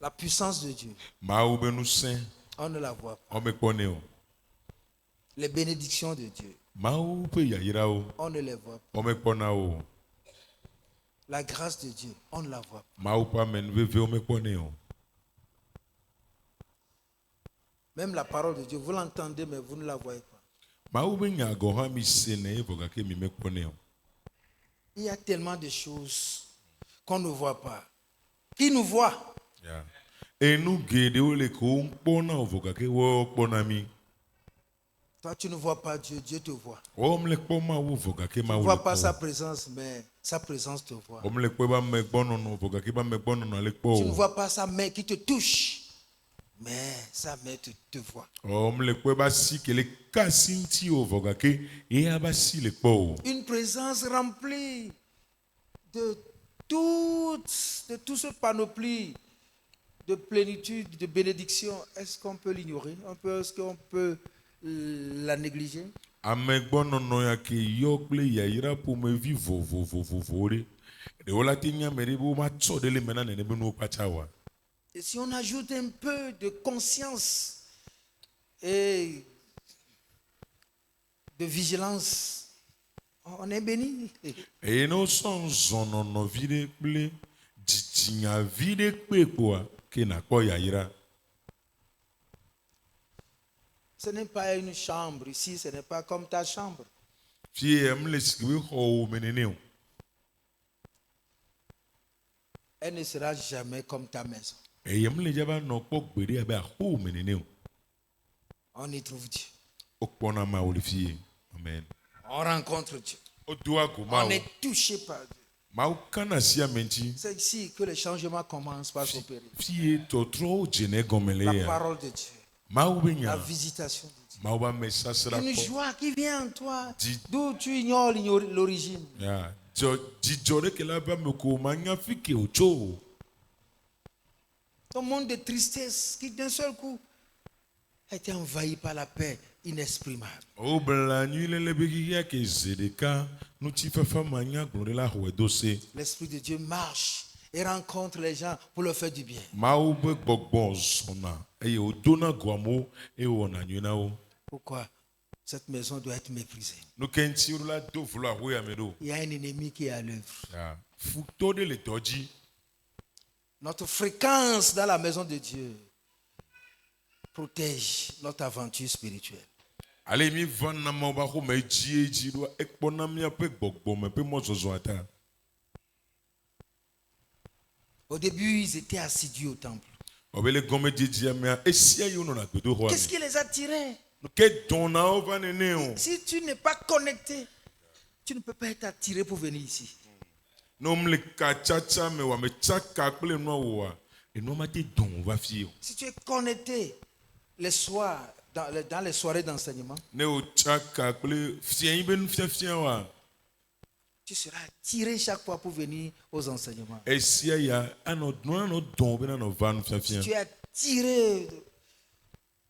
La puissance de Dieu, Mawu be ŋusẽ, on ne la voit pas. womekpɔnɛ o. Les bénédictions de Dieu, Mawu ƒe yayrawo, on ne les voit pas. womekpɔna wo. La grâce de Dieu, on ne la voit pas. Mawu ƒe amenuveve womekpɔnɛ o. Même la parole de Dieu, vous l'entendez, mais vous ne la voyez pas. Mawu be nya gɔ hã mi sene vɔ gake mi mekpɔnɛ o. Il y a tellement de choses qu'on ne voit pas. Qui nous voit? Ya. Enu geɖewo le ko ŋkpɔna o vɔ gake woawo kpɔna mi. Toi, tu ne vois pas Dieu, Dieu te voit. Wɔm le kpɔ Mawu vɔ gake Tu ne Mawu le vois pas sa kpɔ. présence, mais sa présence te voit. Wɔm le kpɔ ebe amegbɔnɔnɔ vɔ gake ebe amegbɔnɔnɔ le kpɔ Tu ne o. vois pas sa main qui te touche, mais sa main te voit. Wɔm le kpɔ ebe asi ke le ka asi ŋuti o vɔ gake eya be asi le kpɔ o. Une présence remplie de tout ce panoplie de plénitude, de bénédiction. Est-ce qu'on peut l'ignorer? Est-ce qu'on peut la négliger? Amegbɔnɔnɔ ya ke yɔ kple yayra ƒomevi vovovovovowo ɖe. Ɖewo la te nya me ɖe be womatsɔ ɖe le me na nene be nuwo kpatsa oa. Et si on ajoute un peu de conscience et de vigilance, on est béni. Eye ne wosɔ zɔnɔnɔ vi ɖe kple dzidzinya vi ɖe kpe kpoa ke nakpɔ yayra. Ce n'est pas une chambre ici, ce n'est pas comme ta chambre. Fie ya mele si be xɔwo me nene o. Elle ne sera jamais comme ta maison. Eye mele dzaba nɔ kpɔ gbe ɖe abe axowo me nene o. On y trouve Dieu. Wokpɔna Mawu le fie. Amen. On rencontre Dieu. Wodo ago On Mawu. est touché par Dieu. Mawu kana si ame ŋuti. C'est ici que les changements commencent par s'opérer. Fie tɔtrɔwo dzene gɔme le La ya. parole de Dieu, Mawu be la nya. visitation de Dieu. Mawu be amesasra Une kpɔ. joie qui vient en toi, Di- d'où tu ignores l'origine. Ya. Dzidzɔ ɖe ke la be ame ko manya fi ke wotso o. Ton monde de tristesse qui d'un seul coup a été envahi par la paix inexprimable. Wobla nyui lele be xixia ke ze ɖeka ŋutifafa manya gblɔ ɖe la xɔe do se. L'Esprit de Dieu marche et rencontre les gens pour leur faire du bien. Mawu be gbɔgbɔ zɔna eye wodona go amewo eye wòwɔna nyui na wo. Pourquoi cette maison doit être méprisée? Nu ke ŋuti woɖo la do vlo ahoe ame ɖo. Il y a un ennemi qui est à l'œuvre. Ya. Futɔ ɖe le dɔ dzi. Notre fréquence dans la maison de Dieu protège notre aventure spirituelle. Ale mi vana Mawu ƒe axome edzi ɖoa ekpɔna míaƒe gbɔgbɔme ƒe mɔzɔzɔa ta. Au début, ils étaient assidus au temple. Ɔbe le gɔmedzedzia mea esia yi wonɔna gbedoxɔa Qu'est-ce me. qui les attirait? Ke dɔnawo va nene o. Si tu n'es pas connecté, tu ne peux pas être attiré pour venir ici. Ne womle ka tsatsa me wòa me tsaka kple nua woa, enua ma te dɔn wo va fie o. Si tu es connecté les soirs, dans les soirées d'enseignement, Ne wo tsaka kple fia yi be nufiafia oa, tu seras attiré chaque fois pour venir aux enseignements. esia ya anɔ nua anɔ dɔn be nanɔ va Si nufiafia. tu es attiré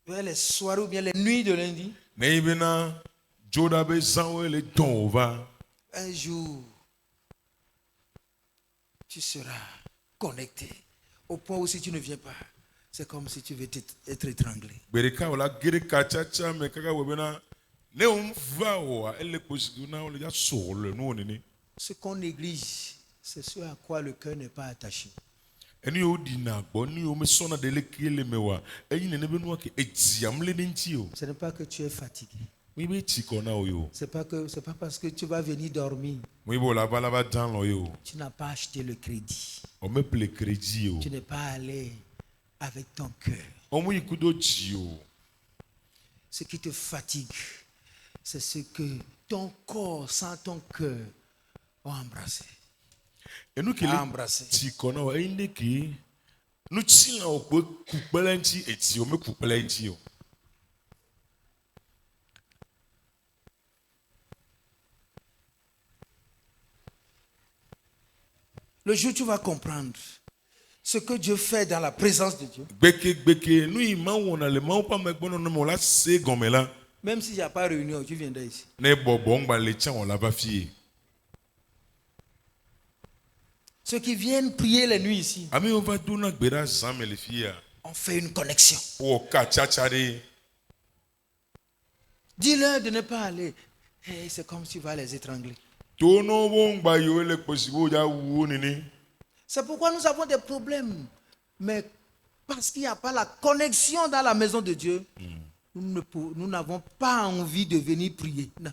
vers les soirées ou bien les nuits de lundi, Ne yi bena dzo ɖa be zãwoe le dɔn wo va, un jour, tu seras connecté au point où si tu ne viens pas, c'est comme si tu veux être étranglé. gbe ɖeka wòla ge ɖe ka tsatsa me kaka wɔ bena ne wo va oa ele kposi na wo le ya sɔ le nuwo nene. Ce qu'on néglige, c'est ce à quoi le cœur n'est pas attaché. Enu yiwo ɖina gbɔ, nu yiwo mesɔna ɖe leke le me oa, eyi nene be nua ke edziam le ɖe ŋuti o. Ce n'est pas que tu es fatigué. Mi be tsi kɔ na wo yo. C'est pas parce que tu vas venir dormir. Mi be wòle ava dã lɔ yo. Tu n'as pas acheté le crédit. O me ple crédit o. Tu n'es pas allé avec ton cœur. O mu yi kudo dzi o. Ce qui te fatigue, c'est ce que ton corps sans ton cœur ont embrassé. Enu ke A le embrassé. tsi kɔ na wo eyi ne ke nutsi la wo kpe ku kpe le ŋuti eti o me ku kpe le ŋuti o. Le jour où tu vas comprendre ce que Dieu fait dans la présence de Dieu, Gbeke nu yi ma wɔna le Mawu ƒe amegbɔnɔnɔ me wòla se gɔme la, même s'il n'y a pas réunion, tu viendras ici. ne bɔbɔ ŋgba le tsã wòla va fie. Ceux qui viennent prier les nuits ici, amewo va dona gbe ɖa zã me le fi ya on fait une connexion. wɔ ka tsatsa ɖe. Dis-leur de ne pas aller. Hey, c'est comme si tu vas les étrangler. to no wo ŋgba yiwo le kpesi wo dza wu wo nene. C'est pourquoi nous avons des problèmes. Mais parce qu'il n'y a pas la connexion dans la maison de Dieu, nous n'avons pas envie de venir prier. Non.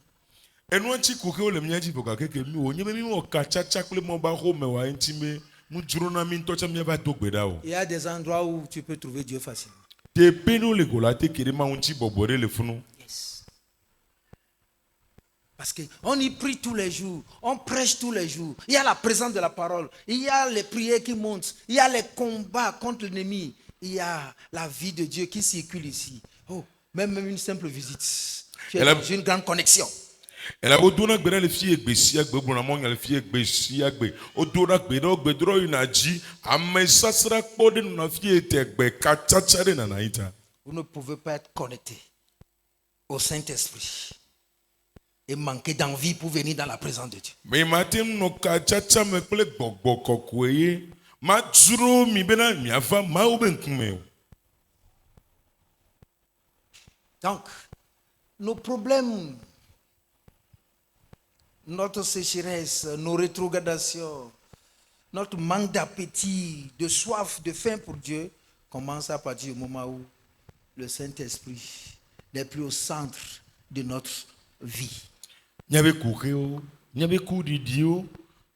Enua ŋtsi ku ke wo le mía dzi ƒo gake ke mi wònye be mi wɔ ka tsatsa kple mɔ ba xɔ me wa eŋuti me nu dzro na mi ŋutɔ tsɛ míava do gbe ɖa o. Il y a des endroits où tu peux trouver Dieu facilement. Teƒe ne wo le go la te ke ɖe ma ŋuti bɔbɔ ɖe le funu. Yes. Parce qu'on y prie tous les jours, on prêche tous les jours. Il y a la présence de la parole, il y a les prières qui montent, il y a les combats contre l'ennemi, il y a la vie de Dieu qui circule ici. Oh, même une simple visite. Tu es dans une grande connexion. Ela wo dona gbe ɖa le fi egbe sia gbe gbɔna mɔ nya le fi egbe sia gbe wo dona gbe ɖa wo gbe drɔ yina dzi ame sasra kpɔ ɖe nuna fi ete gbe ka tsatsa ɖe nana yi ta. Vous ne pouvez pas être connecté au Saint-Esprit et manquer d'envie pour venir dans la présence de Dieu. Me ma te ŋu nɔ ka tsatsa me kple gbɔgbɔ kɔkɔe ye ma dzro mi bena miava mawo be ŋkume o. Donc, nos problèmes, notre sécheresse, nos rétrogradations, notre manque d'appétit, de soif, de faim pour Dieu commence à partir du moment où le Saint-Esprit n'est plus au centre de notre vie. Miabe kuxewo, miabe kuɖiɖiwo,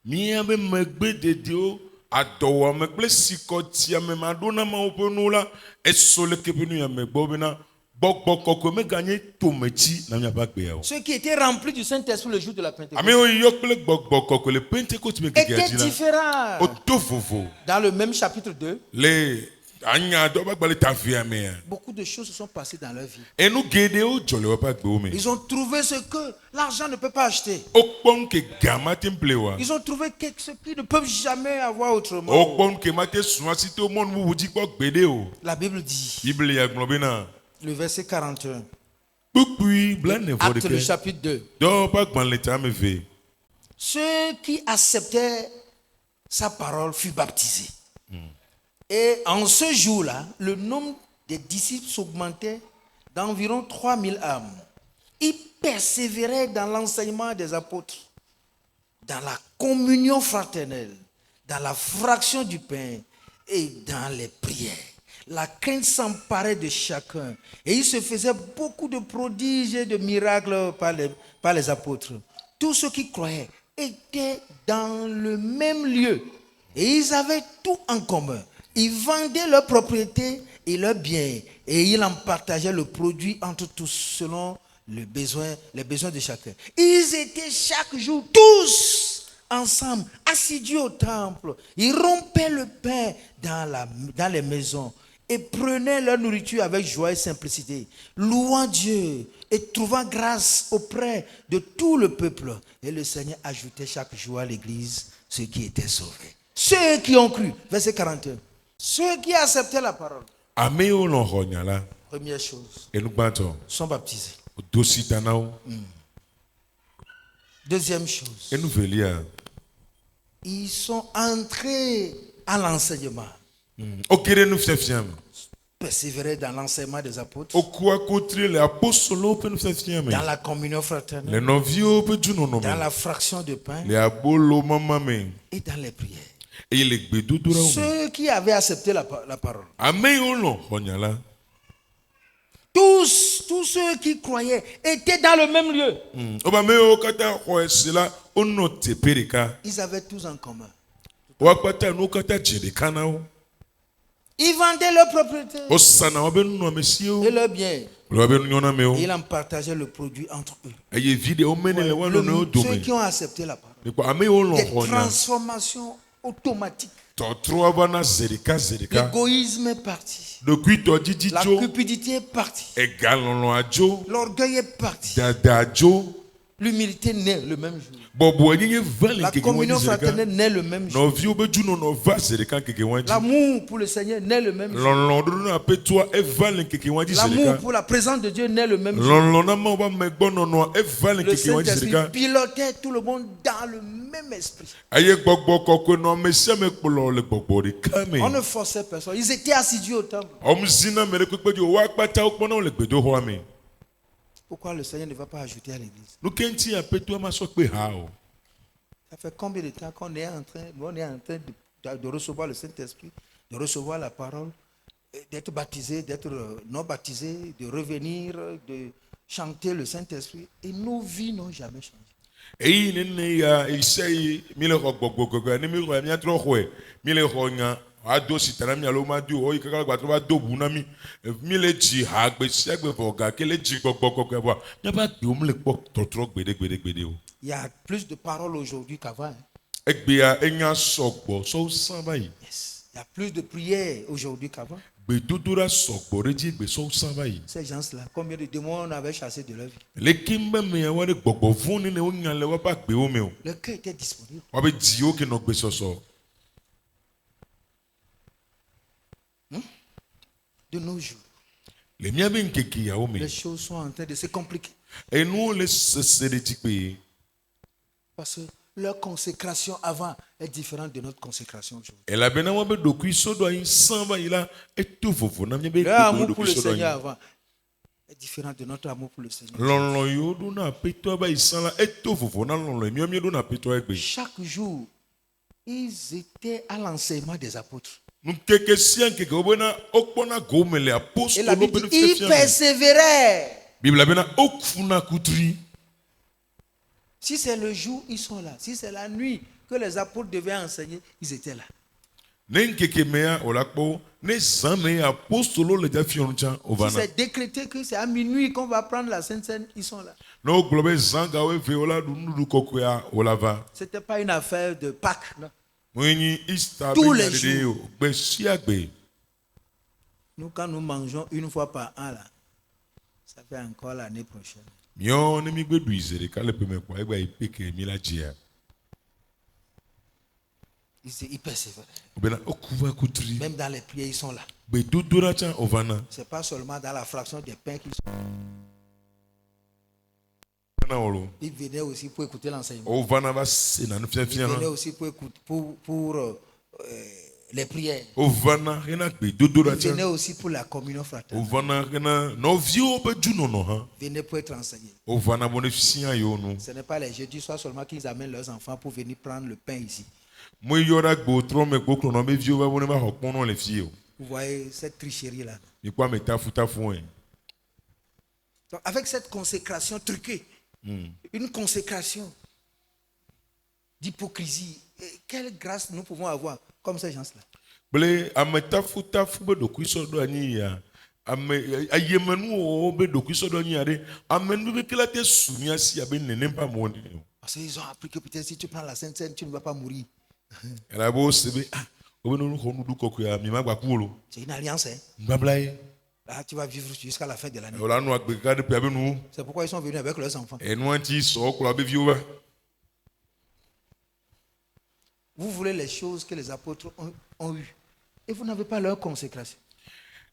miabe megbededewo, adɔwɔame kple sikɔtiame ma ɖo na mawo ƒe nu la, eso le ke ƒe nu ya me gbɔ bena gbɔgbɔ kɔkɔe meganye tometsi na miaƒe agbea o. Ceux qui étaient remplis du Saint-Esprit le jour de la Pentecôte Amewo yi yɔ kple gbɔgbɔ kɔkɔe le Pentecote me kekea étaient dzi la, différents. wodo vovo Dans le même chapitre 2, le anya dɔ ƒe agbalẽ ta via mea. beaucoup de choses se sont passées dans leur vie. Enu geɖewo dzɔ le woƒe agbewo me. Ils ont trouvé ce que l'argent ne peut pas acheter. Wokpɔ nu ke ga mate ŋu ple oa. Ils ont trouvé ce qu'ils ne peuvent jamais avoir autrement. Wokpɔ nu ke mate su asi to mɔnu bubu dzi kpɔ gbeɖe o. La Bible dit, Biblia gblɔ bena le verset 41, kpukpui blanevɔ Acte le ɖeke chapitre 2. dɔwo ƒe agbalẽ ta ame eve. Ceux qui acceptaient sa parole furent baptisés. Et en ce jour-là, le nombre des disciples s'augmentait d'environ 3000 âmes. Ils persévéraient dans l'enseignement des apôtres, dans la communion fraternelle, dans la fraction du pain et dans les prières. La crainte s'emparait de chacun et il se faisait beaucoup de prodiges et de miracles par les apôtres. Tous ceux qui croyaient étaient dans le même lieu et ils avaient tout en commun. Ils vendaient leurs propriétés et leurs biens et ils en partageaient le produit entre tous selon les besoins de chacun. Ils étaient chaque jour tous ensemble, assidus au temple. Ils rompaient le pain dans les maisons et prenaient leur nourriture avec joie et simplicité, louant Dieu et trouvant grâce auprès de tout le peuple. Et le Seigneur ajoutait chaque jour à l'église ceux qui étaient sauvés. Ceux qui ont cru, verset 41. Ceux qui acceptaient la parole, Amewo lɔ xɔ nya la, première chose, enu gbãtɔ sont baptisés. wodo si ta na wo. Deuxième chose, Enu velia ils sont entrés à l'enseignement, woke ɖe nufiafia me. persévérer dans l'enseignement des apôtres, Woku akotri le apostolowo ƒe nufiafia me. dans la communion fraternelle, Le nɔviwo ƒe dzunɔnɔ dans me. la fraction de pain Le abolo mama me. et dans les prières. Eye le gbedodoɖawo me. Ceux qui avaient accepté la parole, Ame yiwo lɔ xɔ nya la. tous ceux qui croyaient étaient dans le même lieu. Wobe ame yiwo katã xɔ esi la wonɔ teƒe ɖeka. Ils avaient tous en commun. Wo akpata nuwo katã dze ɖeka na wo. Ils vendaient leurs propriétés Wosana wobe nunɔamesiwo et leurs biens. kple wobe nunyɔnamewo. Et ils en partageaient le produit entre eux. Eye vi ɖewo mene le wo nɔnɔewo Ceux dome. qui ont accepté la parole. Nekpɔ ame yiwo lɔ Des xɔ nya. transformations automatiques. Tɔtrɔ vana ze ɖeka ze ɖeka. L'égoïsme est parti. Ɖokuitɔ dzidzi La dzo. cupidité est partie. Egalɔlɔa dzo. L'orgueil est parti. Dada dzo. L'humilité naît le même jour. Bobo enye va le La keke communion wanji zereka. fraternelle naît le même jour. No vi obe juno no va zereka keke wanji. L'amour pour le Seigneur naît le même jour. Lonlon do na pe toi e va le keke wanji L'amour zereka. pour la présence de Dieu naît le même jour. Lonlon na ma oba megbo no no e va le Le keke wanji Saint-Esprit zereka. pilotait tout le monde dans le même esprit. Aye gbogbo kokwe no mesia me kpolo le gbogbo de kame. On ne forçait personne. Ils étaient assidus au temple. Omzina mere kwekwe di wa kpata okpona le gbedo ho ame. Pourquoi le Seigneur ne va pas ajouter à l'église? Nu kenti ape toi ma so pe ha o. Ça fait combien de temps qu'on est en train de recevoir le Saint-Esprit, de recevoir la parole, d'être baptisé, d'être non baptisé, de revenir, de chanter le Saint-Esprit. Et nos vies n'ont jamais changé. Eyi nene ya isei mile ho gbogbo gogo ni mi ro mi atro ho e mile ho nya ado sitana mi alo ma du o ikaka gba to ba do bu na mi mile ji ha gbe si agbe foga kele ji gbogbo gogo wa mi ba gbe o mile po totro gbede o. Il y a plus de paroles aujourd'hui qu'avant. Hein. Egbe ya enya sogbo so san bayi. Yes. Il y a plus de prières aujourd'hui qu'avant. Gbe dodora sogbo reji gbe so san bayi. Ces gens-là, combien de démons on avait chassé de leur vie? Le kimbe me ya wa de gbogbo fun ni o nya le wa ba gbe o me o. Le cœur était disponible. Wa be ji o ke no gbe soso. De nos jours, Le mia be nkeki ya o me. les choses sont en train de se compliquer. E nu le se de ti pe. Parce que leur consécration avant est différente de notre consécration aujourd'hui. Elle a bien envie de cuisiner sodo ayin samba ila etu fofo na mbe Leur amour pour le Seigneur avant est différent de notre amour pour le Seigneur. Lonlon yo do na peto ba isala etu fofo na lonlon mi do na peto egbe. Chaque jour, ils étaient à l'enseignement des apôtres. Nu keke sian keke obena okpona gomele Et apostolo la Bible be dit, ils persévéraient. Bible bena okfuna kutri. Si c'est le jour, ils sont là. Si c'est la nuit que les apôtres devaient enseigner, ils étaient là. Nen keke mea olakpo ne zame apostolo le jafion Si ovana. c'est décrété que c'est à minuit qu'on va prendre la Sainte Seine, ils sont là. No globe zanga we veola du nudu kokoya olava. Ce n'était pas une affaire de Pâques. Non. Mwenyi Easter Tous be les nyade yo gbe siagbe. Nous, quand nous mangeons une fois par an, là, ça fait encore l'année prochaine. Mio ne mi gbedu izere ka le pe me kwa egba ipeke mi la jia. Ils persévèrent. Obena okuva kutri. Même dans les prières, ils sont là. Be dodora cha ovana. Ce n'est pas seulement dans la fraction des pains qu'ils sont. Na olo. Ils venaient aussi pour écouter l'enseignement. Ovana va se na nfia Ils fia venaient na. aussi pour écouter, pour les prières. Ovana hena be dodora Ils cha. venaient aussi pour la communion fraternelle. Ovana hena no vio be juno no ha. Ils venaient pour être enseignés. Ovana bonefisia yo no. Ce n'est pas les jeudis soirs seulement qu'ils amènent leurs enfants pour venir prendre le pain ici. Mo yora gbo tro me gbo krono be vio ba bone ba hokpono le fie o. Vous voyez cette tricherie-là. Mi kwa me tafuta fun e. Donc, avec cette consécration truquée, une consécration d'hypocrisie, et quelle grâce nous pouvons avoir comme ces gens-là? Ble ame tafuta fu be dokui so do ani ya. Ame ayemenu o be dokui so do ani ya de. Amenu be kila te sumia si abe nene pa mo ni. Parce qu'ils ont appris que peut-être si tu prends la Sainte Seine, tu ne vas pas mourir. Ela bo sebe ah obe no ko nudu kokoya mi magba kuolo. C'est une alliance. Hein? Mbablaye. Là, tu vas vivre jusqu'à la fin de l'année. Ola no agbeka de pe abe nu. C'est pourquoi ils sont venus avec leurs enfants. Enu anti so ko abe vio ba. Vous voulez les choses que les apôtres ont eues. Et vous n'avez pas leur consécration.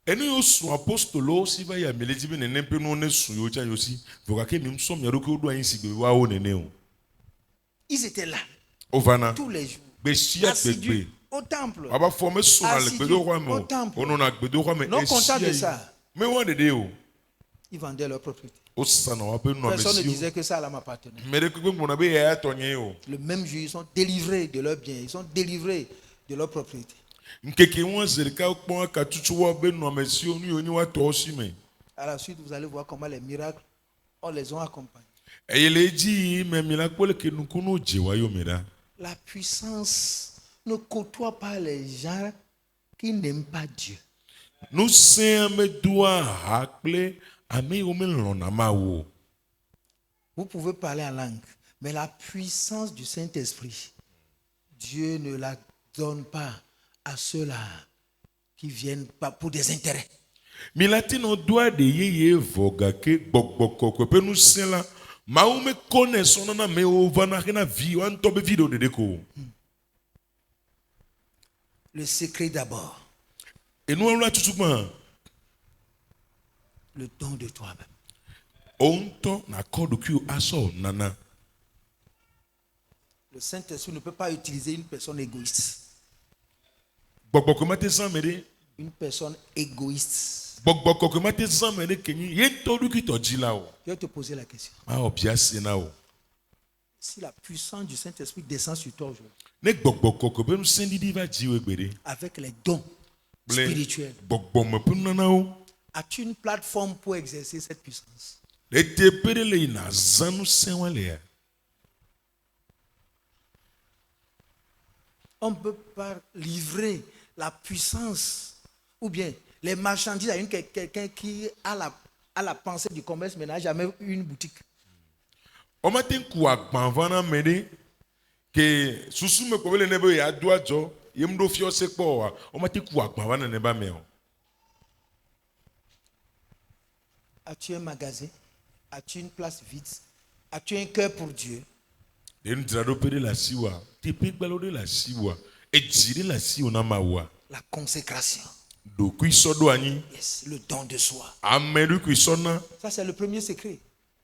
Enu yo su apostolo si ba ya meleji be nene pe no ne su yo cha yo si. Voka ke mi mso mi ro ko do ayin si gbe wa o nene o. Ils étaient là Ovana. tous les jours. Be sia Assidus gbegbe. au temple. Aba forme so na le Assidus gbedo kwa me au o. temple. Ono na gbedo kwa me. Non content de ça. Me wa de o. Ils vendaient leur propriété. O sana wa pe no Personne ne amesio. disait que ça là m'appartenait. Me de kwegbe mo na be ya tonye o. Le même jour, ils sont délivrés de leurs biens. Ils sont délivrés de leur propriété. Nkeke won zerika okpon aka tutu wa be no amesio ni oni wa to si me. À la suite, vous allez voir comment les miracles, on les a accompagnés. Eyeleji me mi la pole ke nukunu je wa yo mera. La puissance ne côtoie pas les gens qui n'aiment pas Dieu. Nu se ame dua hakple ame o me lona ma wo. Vous pouvez parler en langue, mais la puissance du Saint-Esprit, Dieu ne la donne pas à ceux-là qui viennent pas pour des intérêts. Mi latino doa de yeye voga ke gbogboko ko pe nu se la Mawu me kɔnɛ sɔnna na amewo vana hena vi wa ŋutɔ be vi ɖewo ɖeɖe ko. Le secret d'abord, Enua la tutu gbã. le don de toi-même. O ŋutɔ nakɔ ɖokuiwo asɔ nana. Le Saint-Esprit ne peut pas utiliser une personne égoïste. Gbɔgbɔ ko ma te zã me ɖe. Une personne égoïste. Gbɔgbɔ kɔkɔe ma te zã me ɖe kenyi ye ŋutɔ ɖokui tɔ dzi la o. Je vais te poser la question. Awɔ bia se na o. Si la puissance du Saint-Esprit descend sur toi aujourd'hui, Ne gbɔgbɔ kɔkɔe be ŋusẽ ɖiɖi va dziwò gbe ɖe. avec les dons Ble spirituels, gbɔgbɔ me ƒe nunanawo. as-tu une plateforme pour exercer cette puissance? Ete pe ɖe le yina zã ŋusẽ wa lea. On ne peut pas livrer la puissance ou bien les marchandises à quelqu'un qui a la pensée du commerce mais n'a jamais eu une boutique. O ma te ku agbã va na ame ɖe ke susu me kpɔ be le ne be yeado adzɔ ye mu ɖo fiɔse kpɔ oa o ma te ku agbã va nene ba me o. As-tu un magasin? As-tu une place vide? As-tu un cœur pour Dieu? Ɖe nudzraɖo pe ɖe le asiwoa teƒe gbalo ɖe le asiwoa edzi ɖe le asiwo na mawoa La consécration. ɖokui sɔ ɖo anyi Yes, le don de soi. ame ɖokui sɔna Ça, c'est le premier secret.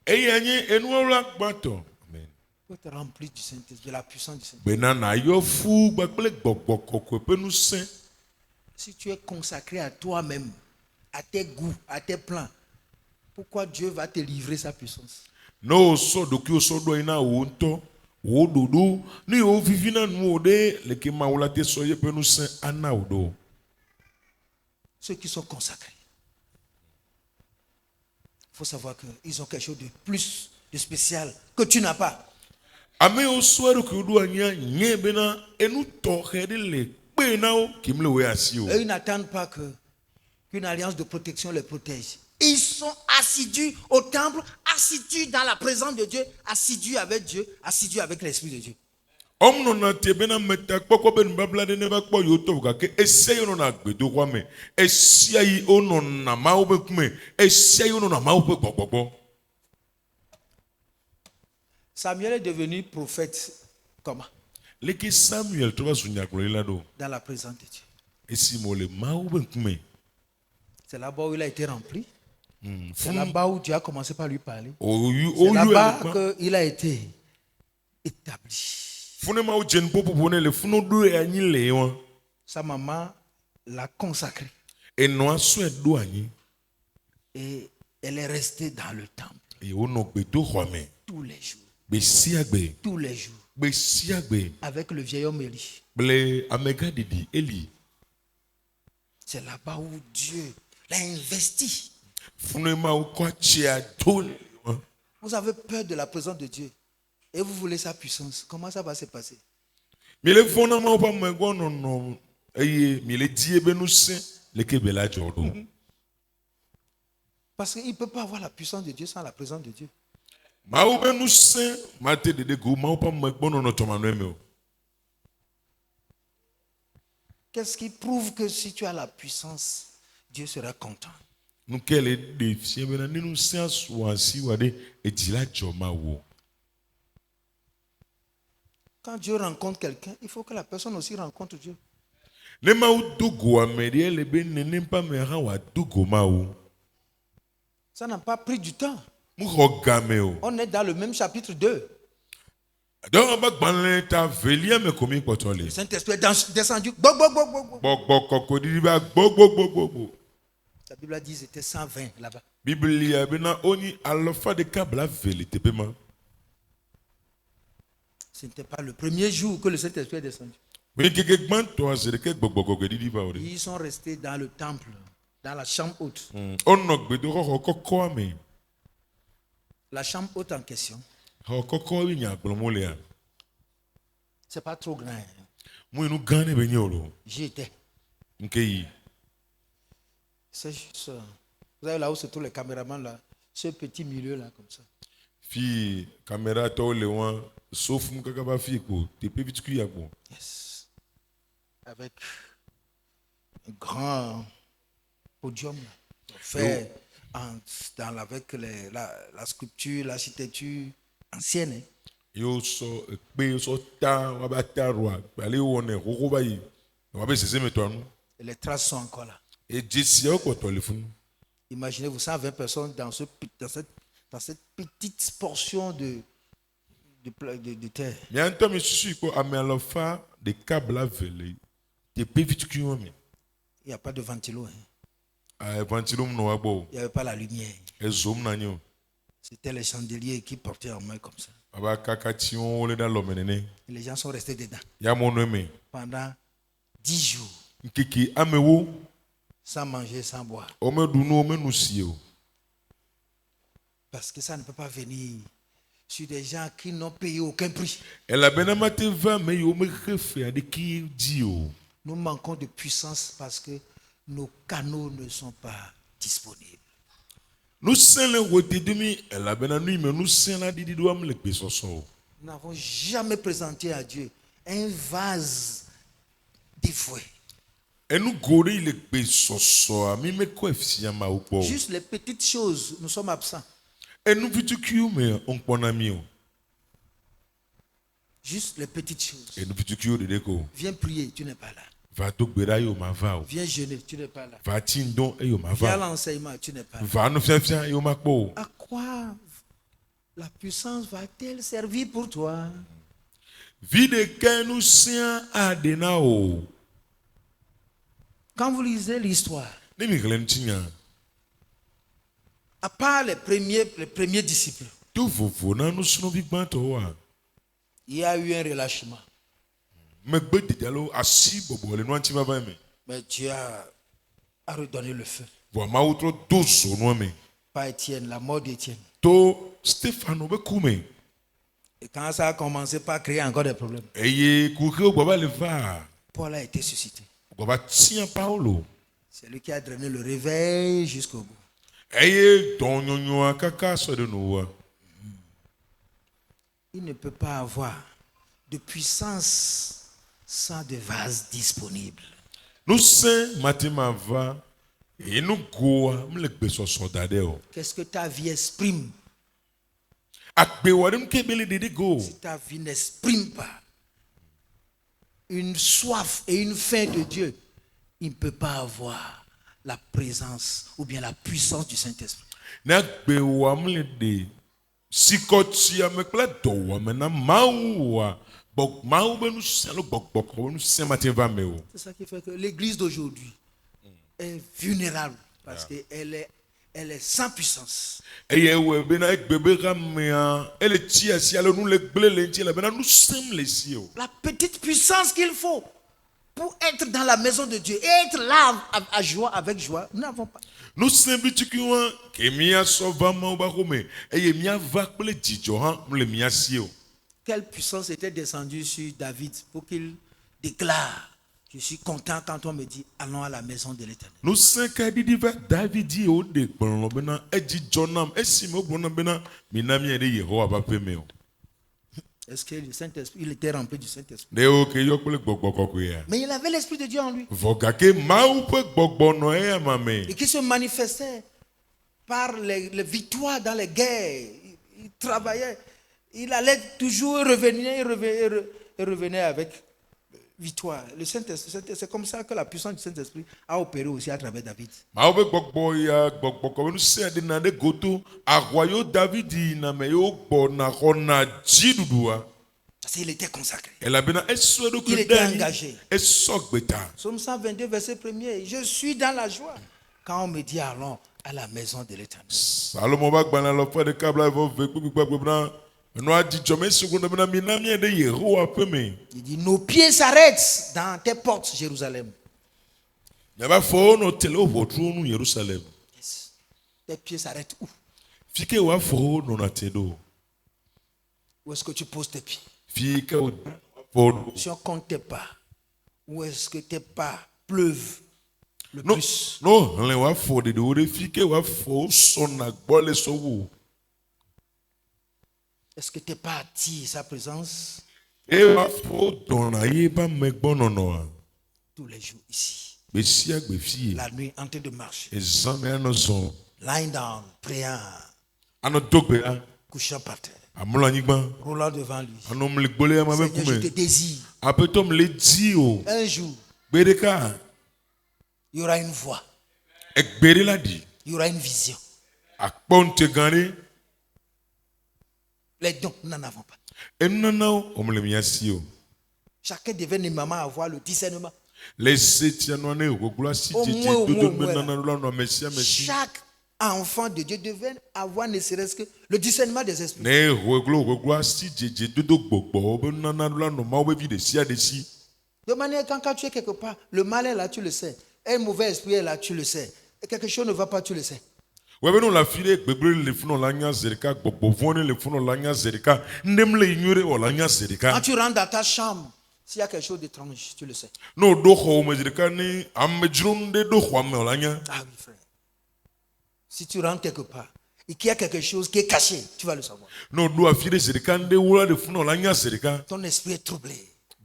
eye nye enuawo la gbãtɔ. Amen. Pour être rempli du Saint-Esprit, de la puissance du Saint-Esprit. Bena nayɔ fu gbakple gbɔgbɔ kɔkɔe ƒe ŋusẽ. Si tu es consacré à toi-même, à tes goûts, à tes plans, pourquoi Dieu va te livrer sa puissance? Ne wo sɔ ɖokuiwo sɔ ɖo anyi na wo ŋutɔ wo ɖoɖo ne yewo vivi na nuwo ɖe leke mawu la te sɔ yeƒe ŋusẽ ana wo ɖo. Ceux qui sont consacrés. Il faut savoir qu'ils ont quelque chose de plus, de spécial, que tu n'as pas. Ame yiwo sɔ eɖokuiwo ɖo anyia nye bena enu tɔxɛ ɖe le kpe na wo kim le wo asi o. Eux, ils n'attendent pas qu'une alliance de protection les protège. Ils sont assidus au temple, assidus dans la présence de Dieu, assidus avec Dieu, assidus avec l'Esprit de Dieu. Ɔmnɔna te bena meta kpɔkpɔ be nubabla ɖe ne va kpɔ yewo tɔ gake esia yi wonɔna gbedoxɔa me esia yi wonɔna mawo ƒe kume esia yi wonɔna mawo ƒe gbɔgbɔgbɔ. Samuel est devenu prophète comment? Leke Samuel trɔ va zu nyagblɔɖila ɖo Dans la présence de Dieu. esi mo le mawo ƒe ŋkume. C'est là-bas où il a été rempli. C'est Funu là-bas où Dieu a commencé par lui parler. oyu C'est là-bas ele qu'il a été établi. funu mawo dze nu ƒoƒoƒo ne le funu ɖo anyi le wa Sa maman l'a consacré enɔa sɔe ɖo anyi et elle est restée dans le temple eye wonɔ gbedoxɔa me tous les jours. gbe sia gbe Tous les jours. gbe sia gbe Avec le vieil homme Élie. kple amegãɖiɖi Eli. C'est là-bas où Dieu l'a investi. Funu mawo kɔ atsia do le wa. Vous avez peur de la présence de Dieu et vous voulez sa puissance. Comment ça va se passer? Miele fɔna mawo ƒe amegbɔ nɔnɔ eye miele di ebe ŋusẽ leke be la dzɔ ɖo. Parce qu'il ne peut pas avoir la puissance de Dieu sans la présence de Dieu. Mawo be ŋusẽ mate ɖeɖe go mawo ƒe amegbɔ nɔnɔ tɔmanɔe me o. Qu'est-ce qui prouve que si tu as la puissance, Dieu sera content? Nu ke le ɖe fia bena ne ŋusẽa su asi wa ɖe edzi la dzɔ mawo. Quand Dieu rencontre quelqu'un, il faut que la personne aussi rencontre Dieu. Ne mawo do go ame ɖe ele be nenem ƒe ame hã wòado go mawo. Ça n'a pas pris du temps. Mu xɔ game o. On est dans le même chapitre 2. Dɔwɔ be gbalẽ ta velia me ko mi kpɔtɔ Le le. Saint-Esprit est descendu. Bo, bo, bo, bo, bo. Gbɔgbɔ kɔkɔ ɖiɖi va gbogbogbogbogbò. La Bible a dit qu'ils étaient 120 là-bas. Biblia bena wonyi alɔfa ɖeka blaeve le teƒe ma. Ce n'était pas le premier jour que le Saint-Esprit est descendu. Menkeke gbãtɔa zi ɖeke gbɔgbɔ kɔkɔ ɖiɖi va o ɖe. Ils sont restés dans le temple, dans la chambre haute. Wonɔ gbedoxɔ kɔkɔa me. La chambre haute en question, Xɔ kɔkɔ yi nya gblɔm wolea. c'est pas trop grand. Hein. Mu nu gã ne be nye o lo. J'y étais. Nke yi. C'est juste. Vous avez là où se trouvent les caméramans là, ce petit milieu là comme ça. Fi camératɔwo le wa sof mu kaka va fi ko teƒe vitukui ya gbɔ. Yes. Avec un grand podium là, pour faire avec la sculpture, l'architecture ancienne. Hein. Yo so ekpe so ta wa ba ta roa bale won e koko bayi wa be sese me to anu Et les traces sont encore là. e jesi o ko to le fun. Imaginez-vous 120 personnes dans cette petite portion de terre. Mi anto mi susu ko ame alofa de câble vele te pe vituku mi. Il n'y a pas de ventilo. Hein. A ventilum no wa gbo Il n'y avait pas la lumière. e zoom na nyo. C'était les chandeliers qui portaient en main comme ça. Aba kakation le da lo menene. Et les gens sont restés dedans Ya mo no me. pendant 10 jours, Nkiki amewo sans manger, sans boire. o me dunu o me nusi o. Parce que ça ne peut pas venir sur des gens qui n'ont payé aucun prix. Ela bena mate va me yo me refe ade ki di o. Nous manquons de puissance parce que nos canaux ne sont pas disponibles. Nous sommes les rois de demi, ela bena nu me nous sommes la didi do am le pe soso. Nous n'avons jamais présenté à Dieu un vase dévoué. Et nous gori le pe soso mi me ko efia ma o po. Juste les petites choses, nous sommes absents. Et nous vituku me on pona mi o. Juste les petites choses. Et nous vituku de deko. Viens prier, tu n'es pas là. Va to gbera yo ma va o. Viens jeûner, tu n'es pas là. Va tindon e yo ma Viens à va. l'enseignement, tu n'es pas là. Va no fia yo ma po. À quoi la puissance va-t-elle servir pour toi? Vide que nous sommes adena o. Quand vous lisez l'histoire, Ni mi glen tinya. à part les premiers disciples, Tu vovo na nous sommes big banto wa. il y a eu un relâchement. Me gbe didalo asi bobo le no anti va me. Mais Dieu a redonné le feu. Vo ma outro dozo no me. Pas Étienne, la mort d'Étienne. To Stefano be kume. Et quand ça a commencé par créer encore des problèmes, Eye kuke o baba le va. Paul a été suscité. Baba tia Paulo. C'est lui qui a drainé le réveil jusqu'au bout. Eye don nyonyo akaka so de no wa. Il ne peut pas avoir de puissance sans de vase disponible. Nous se matima va et nous goa me gbe so so dade o. Qu'est-ce que ta vie exprime? Akbe warim ke bele dede go. Si ta vie n'exprime pas une soif et une faim de Dieu, il ne peut pas avoir la présence ou bien la puissance du Saint-Esprit. Na gbe wa me de sikoti amekla do wa me na mawa. Bok mawu be nous se lo bok bok nous se matima me o. C'est ça qui fait que l'église d'aujourd'hui est vulnérable parce qu'elle est sans puissance. Eye we be na egbe be ramea ele tia si ale nous le gble le nti le be na nous sem le si o. La petite puissance qu'il faut pour être dans la maison de Dieu et être là à joie, avec joie, nous n'avons pas. Nous sem bitukiwa ke mia so va ma ba kome eye mia va kple dzidzo ha le mia si o. Quelle puissance était descendue sur David pour qu'il déclare: je suis content quand on me dit allons à la maison de l'Éternel. Nous sem ka didi va David o de gbonlo be na edzidzo nam esi mo gbona be na minami e de Yehova ba pe me o. Est-ce que le Saint-Esprit, il était rempli du Saint-Esprit? De o ke yo kple gbogbo kokko ya. Mais il avait l'Esprit de Dieu en lui Voga ke mawu pe gbogbo no e ma me. et qui se manifestait par les victoires dans les guerres. Il travaillait, il allait toujours revenir et revenait avec victoire. Le Saint-Esprit, c'est comme ça que la puissance du Saint-Esprit a opéré aussi à travers David. Mawu be gbogbo ya gbogbo ko nous se de na de goto arroyo David na me yo gbo na ko na jidudua. Parce qu'il était consacré. Ela be na eso do Il était kudani. engagé. Eso gbeta. Psaume 122, verset 1er. Je suis dans la joie quand on me dit allons à la maison de l'Éternel. Salomon ba gba na lo fa de kabla vo ve gbogbo na no adi jome segundo be na minami de Yehova pe me. Il dit nos pieds s'arrêtent dans tes portes, Jérusalem. Ya ba fo no tele o votru nu Jerusalem. Yes. Tes pieds s'arrêtent où? Fike wa fo no na tedo. Où est-ce que tu poses tes pieds? Fike o fo Si on ne compte tes pas, où est-ce que tes pas pleuvent le no plus? no le wa fo de o de fike wa fo so na gbo le so wo. Est-ce que tes pas attirent sa présence E wa fo don na ye ba me gbo no no a. tous les jours ici? Be si agbe fie. La nuit en train de marcher. Exame no so. lying down, priant, Anɔ dogbe la. couchant par terre, Amlɔ anyigba. roulant devant lui. Anɔ mli gbole ya ma be Seigneur, je te kume. désire. Aƒetɔ me le di o. Un jour, Gbe ɖeka. il y aura une voix, Egbe ɖe la ɖi. il y aura une vision. Akpɔ ŋute gã ɖe. Les dons, nous n'en avons pas. Enunanawo wɔm le mia si o. Chacun devait normalement avoir le discernement. Le setia nɔ ne gbogbo asi Au dzedze moins, dodo ouais. me nana la nɔ mesi amesi. Chaque enfant de Dieu devait avoir ne serait-ce que le discernement des esprits. Ne gbogbo asi dzedze dodo gbɔgbɔ be nana la nɔ mawo be vi de sia de si. De manière quand tu es quelque part, le mal est là, tu le sais. Un mauvais esprit est là, tu le sais. Et quelque chose ne va pas, tu le sais. Webe no la fi ɖe gbegble le funɔ la nya ze ɖeka gbɔgbɔ vɔ̃ le funɔ la nya ze ɖeka ndem le nyuie ɖe wɔ la nya ze Quand ɖeka. tu rentres dans ta chambre, s'il y a quelque chose d'étrange, tu le sais. No ɖo xɔ me ze ɖeka ne amedzro ɖe ɖo xɔa me wɔ la nya. Ah oui, frère. Si tu rentres quelque part et qu'il y a quelque chose qui est caché, tu vas le savoir. No ɖo afi ɖe ze ɖeka ɖe wo la ɖe funɔ la nya ze ɖeka. Ton esprit est troublé.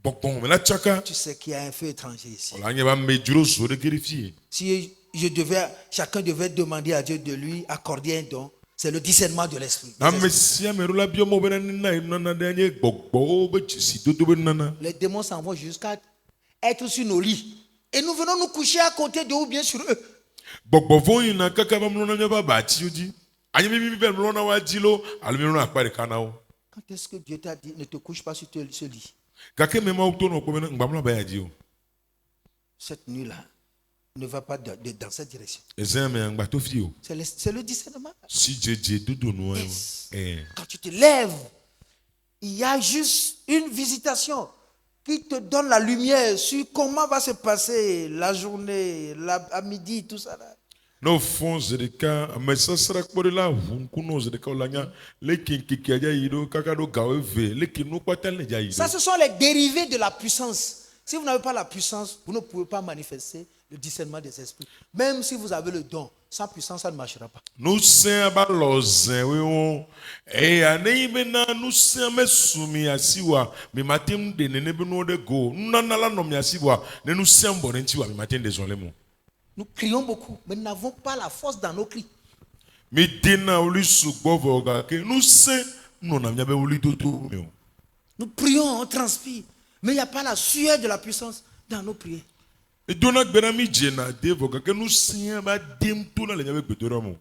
Gbɔgbɔ me la tsaka. Tu sais qu'il y a un feu étranger ici. Wɔ la nya be amedzro zo ɖe ke ɖe fie. Si chacun devait demander à Dieu de lui accorder un don, c'est le discernement de l'esprit. Ame sia ame ɖo la bia mo be nana nana ɖe nye gbɔgbɔwo be dzesi dodo be nana. Les démons s'en vont jusqu'à être sur nos lits. Et nous venons nous coucher à côté d'eux ou bien sur eux. Gbɔgbɔ vɔ yina kaka be mlɔ na míaƒe abatiwo dzi. Anyi mi be mlɔ na wa dzi lo alo mi mlɔ na akpa ɖeka na wo. Quand est-ce que Dieu t'a dit ne te couche pas sur ce lit? Gake me mawo to nɔ kpɔ be ŋgba mlɔ ba ya dzi o. Cette nuit-là, ne va pas dans cette direction. Ezea me ŋgba to fi o. C'est le discernement. Si dzedze dodo nua ye Yes. o. Quand tu te lèves, il y a juste une visitation qui te donne la lumière sur comment va se passer la journée, à midi, tout ça. Là. No fɔn ze ɖeka ame sasra kpɔ ɖe la ʋu ŋkunɔ ze ɖeka o la nya leke nkekea dza yi ɖo kaka ɖo gawo eve leke nu kpata le dza yi Ça, ɖo. ce sont les dérivés de la puissance. Si vous n'avez pas la puissance, vous ne pouvez pas manifester le discernement des esprits. Même si vous avez le don, sans puissance, ça ne marchera pas. Nusẽ ba lɔ zẽwe wo eya ne yi bena nusẽ me su mi asi wa mi ma te ŋu ɖe nene be nuwo ɖe go nunana la nɔ mi asi wa ne nusẽ bɔ ɖe ŋuti wa mi ma te ŋu ɖe zɔ le mo. Nous crions beaucoup, mais nous n'avons pas la force dans nos cris. Mi dena woli sugbɔ vɔ gake nusẽ nɔna miabe woli dodo me o. Nous prions, on transpire, mais il n'y a pas la sueur de la puissance dans nos prières. Edona gbena mi dzena de vɔ gake nusẽ ba dem to na le miabe gbedoɖa me o.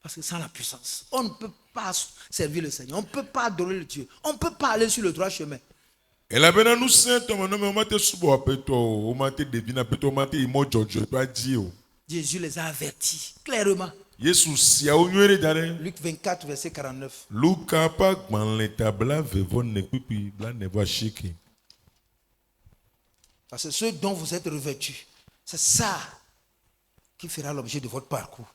Parce que sans la puissance, on ne peut pas servir le Seigneur, on ne peut pas adorer le Dieu, on ne peut pas aller sur le droit chemin. Elabena nusẽ tɔ me ne me o ma te subɔ aƒetɔ o, o ma te ɖevi na aƒetɔ o ma te yi mɔ dzɔdzɔe to adzi o. Jésus les a avertis clairement. Yesu siawo nyuie ɖe da ɖe. Luc 24, verset 49. Luka ƒe agbalẽ ta blavevɔ kpikpi blanevɔ asieke. Parce que ce dont vous êtes revêtus, c'est ça qui fera l'objet de votre parcours.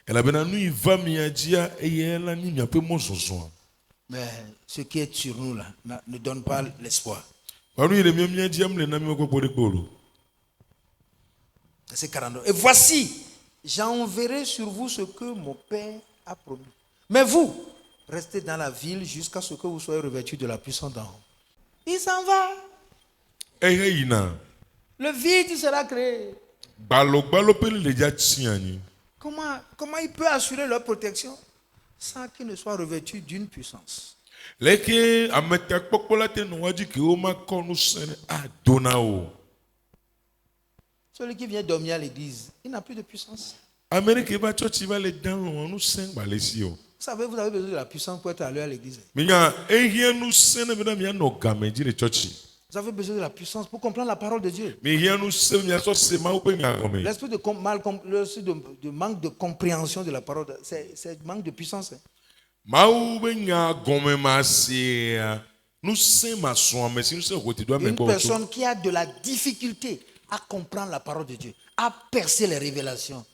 Elabena nu yi va mia dzia eye la nyi miaƒe mɔzɔzɔa. Mais ce qui est sur nous là ne donne pas l'espoir. Wa nu yi le mia dzia mle na mi gbogbo ɖe kpo o. Verset 49. Et voici, j'enverrai sur vous ce que mon Père a promis. Mais vous, restez dans la ville jusqu'à ce que vous soyez revêtus de la puissance d'en haut. Il s'en va. Ehe yina. Le vide sera créé. Gbalogbalo pe le dza tsi anyi. Comment il peut assurer leur protection sans qu'ils ne soient revêtus d'une puissance? Leke ametakpɔkpɔ la te nɔ wa dzi ke wo ma kɔ nusẽ ado na o. Celui qui vient dormir à l'église, il n'a plus de puissance. Amérique va tsɔtsi va le dan lɔ nusẽ gba le si o. Vous savez, vous avez besoin de la puissance pour être allé à l'église. Minya ehia nusẽ ne bena mianɔ game dzi le tsɔtsi. Vous avez besoin de la puissance pour comprendre la parole de Dieu. Mihia nusẽ miasɔ se mawo ƒe nya gɔme. L'esprit de manque de compréhension de la parole, c'est manque de puissance. Mawu be nya gɔme ma sea nusẽ ma sɔn ame si nusẽ wòte do ame Une gbɔ tso. personne qui a de la difficulté à comprendre la parole de Dieu, à percer les révélations,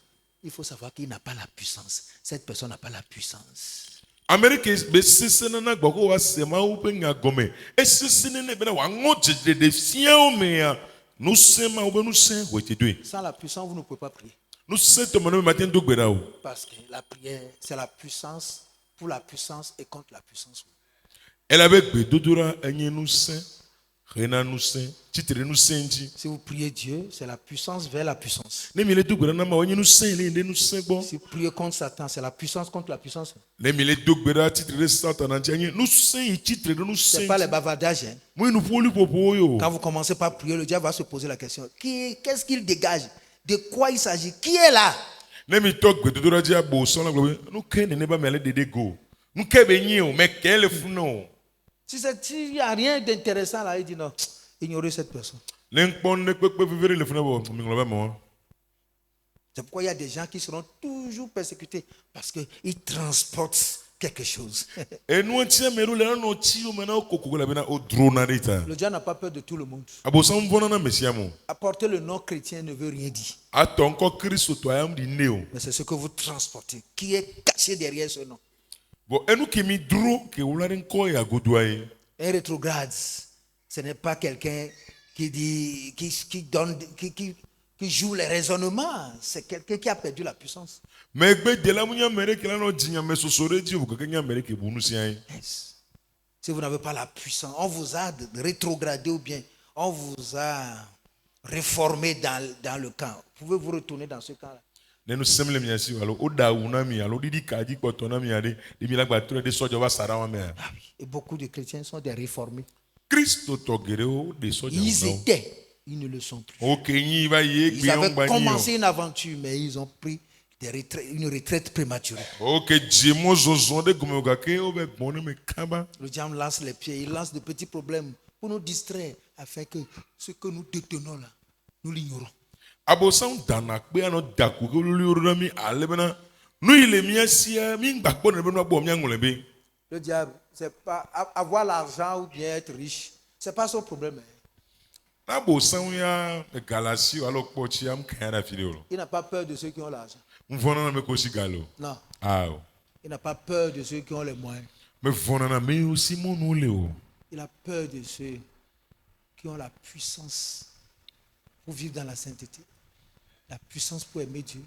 il faut savoir qu'il n'a pas la puissance. Cette personne n'a pas la puissance. Amérique be sese nana gbɔ ko wa se mawu ƒe nya gɔme esese nene bena wa ŋɔ dzedzre de fiawo mea nusẽ mawu be nusẽ wòte doe. Sans la puissance, vous ne pouvez pas prier. Nusẽ tɔmɔ ne me ma te do gbe ɖa o. Parce que la prière, c'est la puissance pour la puissance et contre la puissance. Ela be gbedodoɖa enye nusẽ Rena nous saint, titre nous saint. Si vous priez Dieu, c'est la puissance vers la puissance. Ne mi le duk bera na ma onye nous saint le nous saint bon. Si vous priez contre Satan, c'est la puissance contre la puissance. Ne mi le duk bera titre de Satan anti nous saint titre de nous Ce n'est saint. pas les bavardages. Hein. Moi nous poli popo yo. Quand vous commencez par prier, le diable va se poser la question. Qu'est-ce qu'il dégage? De quoi il s'agit? Qui est là? Ne mi tok gbe dodora dia bo son la globe. Nous ken ne ba mele de go. Nous ke be nyi o, mais quel funo. S'il n'y a rien d'intéressant là, il dit non, ignorez cette personne. L'enpon ne peut pas vivre le funo bo, mi globe mo. C'est pourquoi il y a des gens qui seront toujours persécutés parce qu'ils transportent quelque chose. Et nous tiens mais nous là no ti o mena o kokoko la bena o drona deta. Le diable n'a pas peur de tout le monde. Abo san vona na mesia mo. Apporter le nom chrétien ne veut rien dire. Attends encore Christ toi am di neo. Mais c'est ce que vous transportez qui est caché derrière ce nom. Bon, et nous qui mi dro que ou la ko ya godoye. Un rétrograde, ce n'est pas quelqu'un qui dit, qui donne, qui joue les raisonnements. C'est quelqu'un qui a perdu la puissance. Mais gbe de la munya mere que la no dinya me sosore di ou que nya mere que bonu sian. Yes. Si vous n'avez pas la puissance, on vous a rétrogradé ou bien on vous a réformé dans le camp. Pouvez-vous retourner dans ce camp-là? Ne nous semble mi asi alo o da una mi alo didi kaji poto na mi ade de mi la gba tro de sojo wa sara wa me. Ah oui. Et beaucoup de chrétiens sont des réformés. Christ to gere o de sojo na. Ils étaient, ils ne le sont plus. OK ni va ye Ils gbe on avaient gba ni. commencé une aventure, mais ils ont pris une retraite prématurée. OK djemo zozo de gomo ga ke o be gbon me kaba. Le diable lance les pieds, il lance de petits problèmes pour nous distraire, afin que ce que nous détenons là, nous l'ignorons. Abo san dana pe ano daku ko lori oro mi ale bena nu ile mi asia mi ngba po ne bena bo mi angole be. Le diable, c'est pas avoir l'argent ou bien être riche, c'est pas son problème. Abo san ya galasi alo po chi am kan ra fili o. Il n'a pas peur de ceux qui ont l'argent. Mvona na me ko si galo. Non, Ah. il n'a pas peur de ceux qui ont les moyens. Me vona na me aussi mon ole o. Il a peur de ceux qui ont la puissance pour vivre dans la sainteté, la puissance pour aimer Dieu,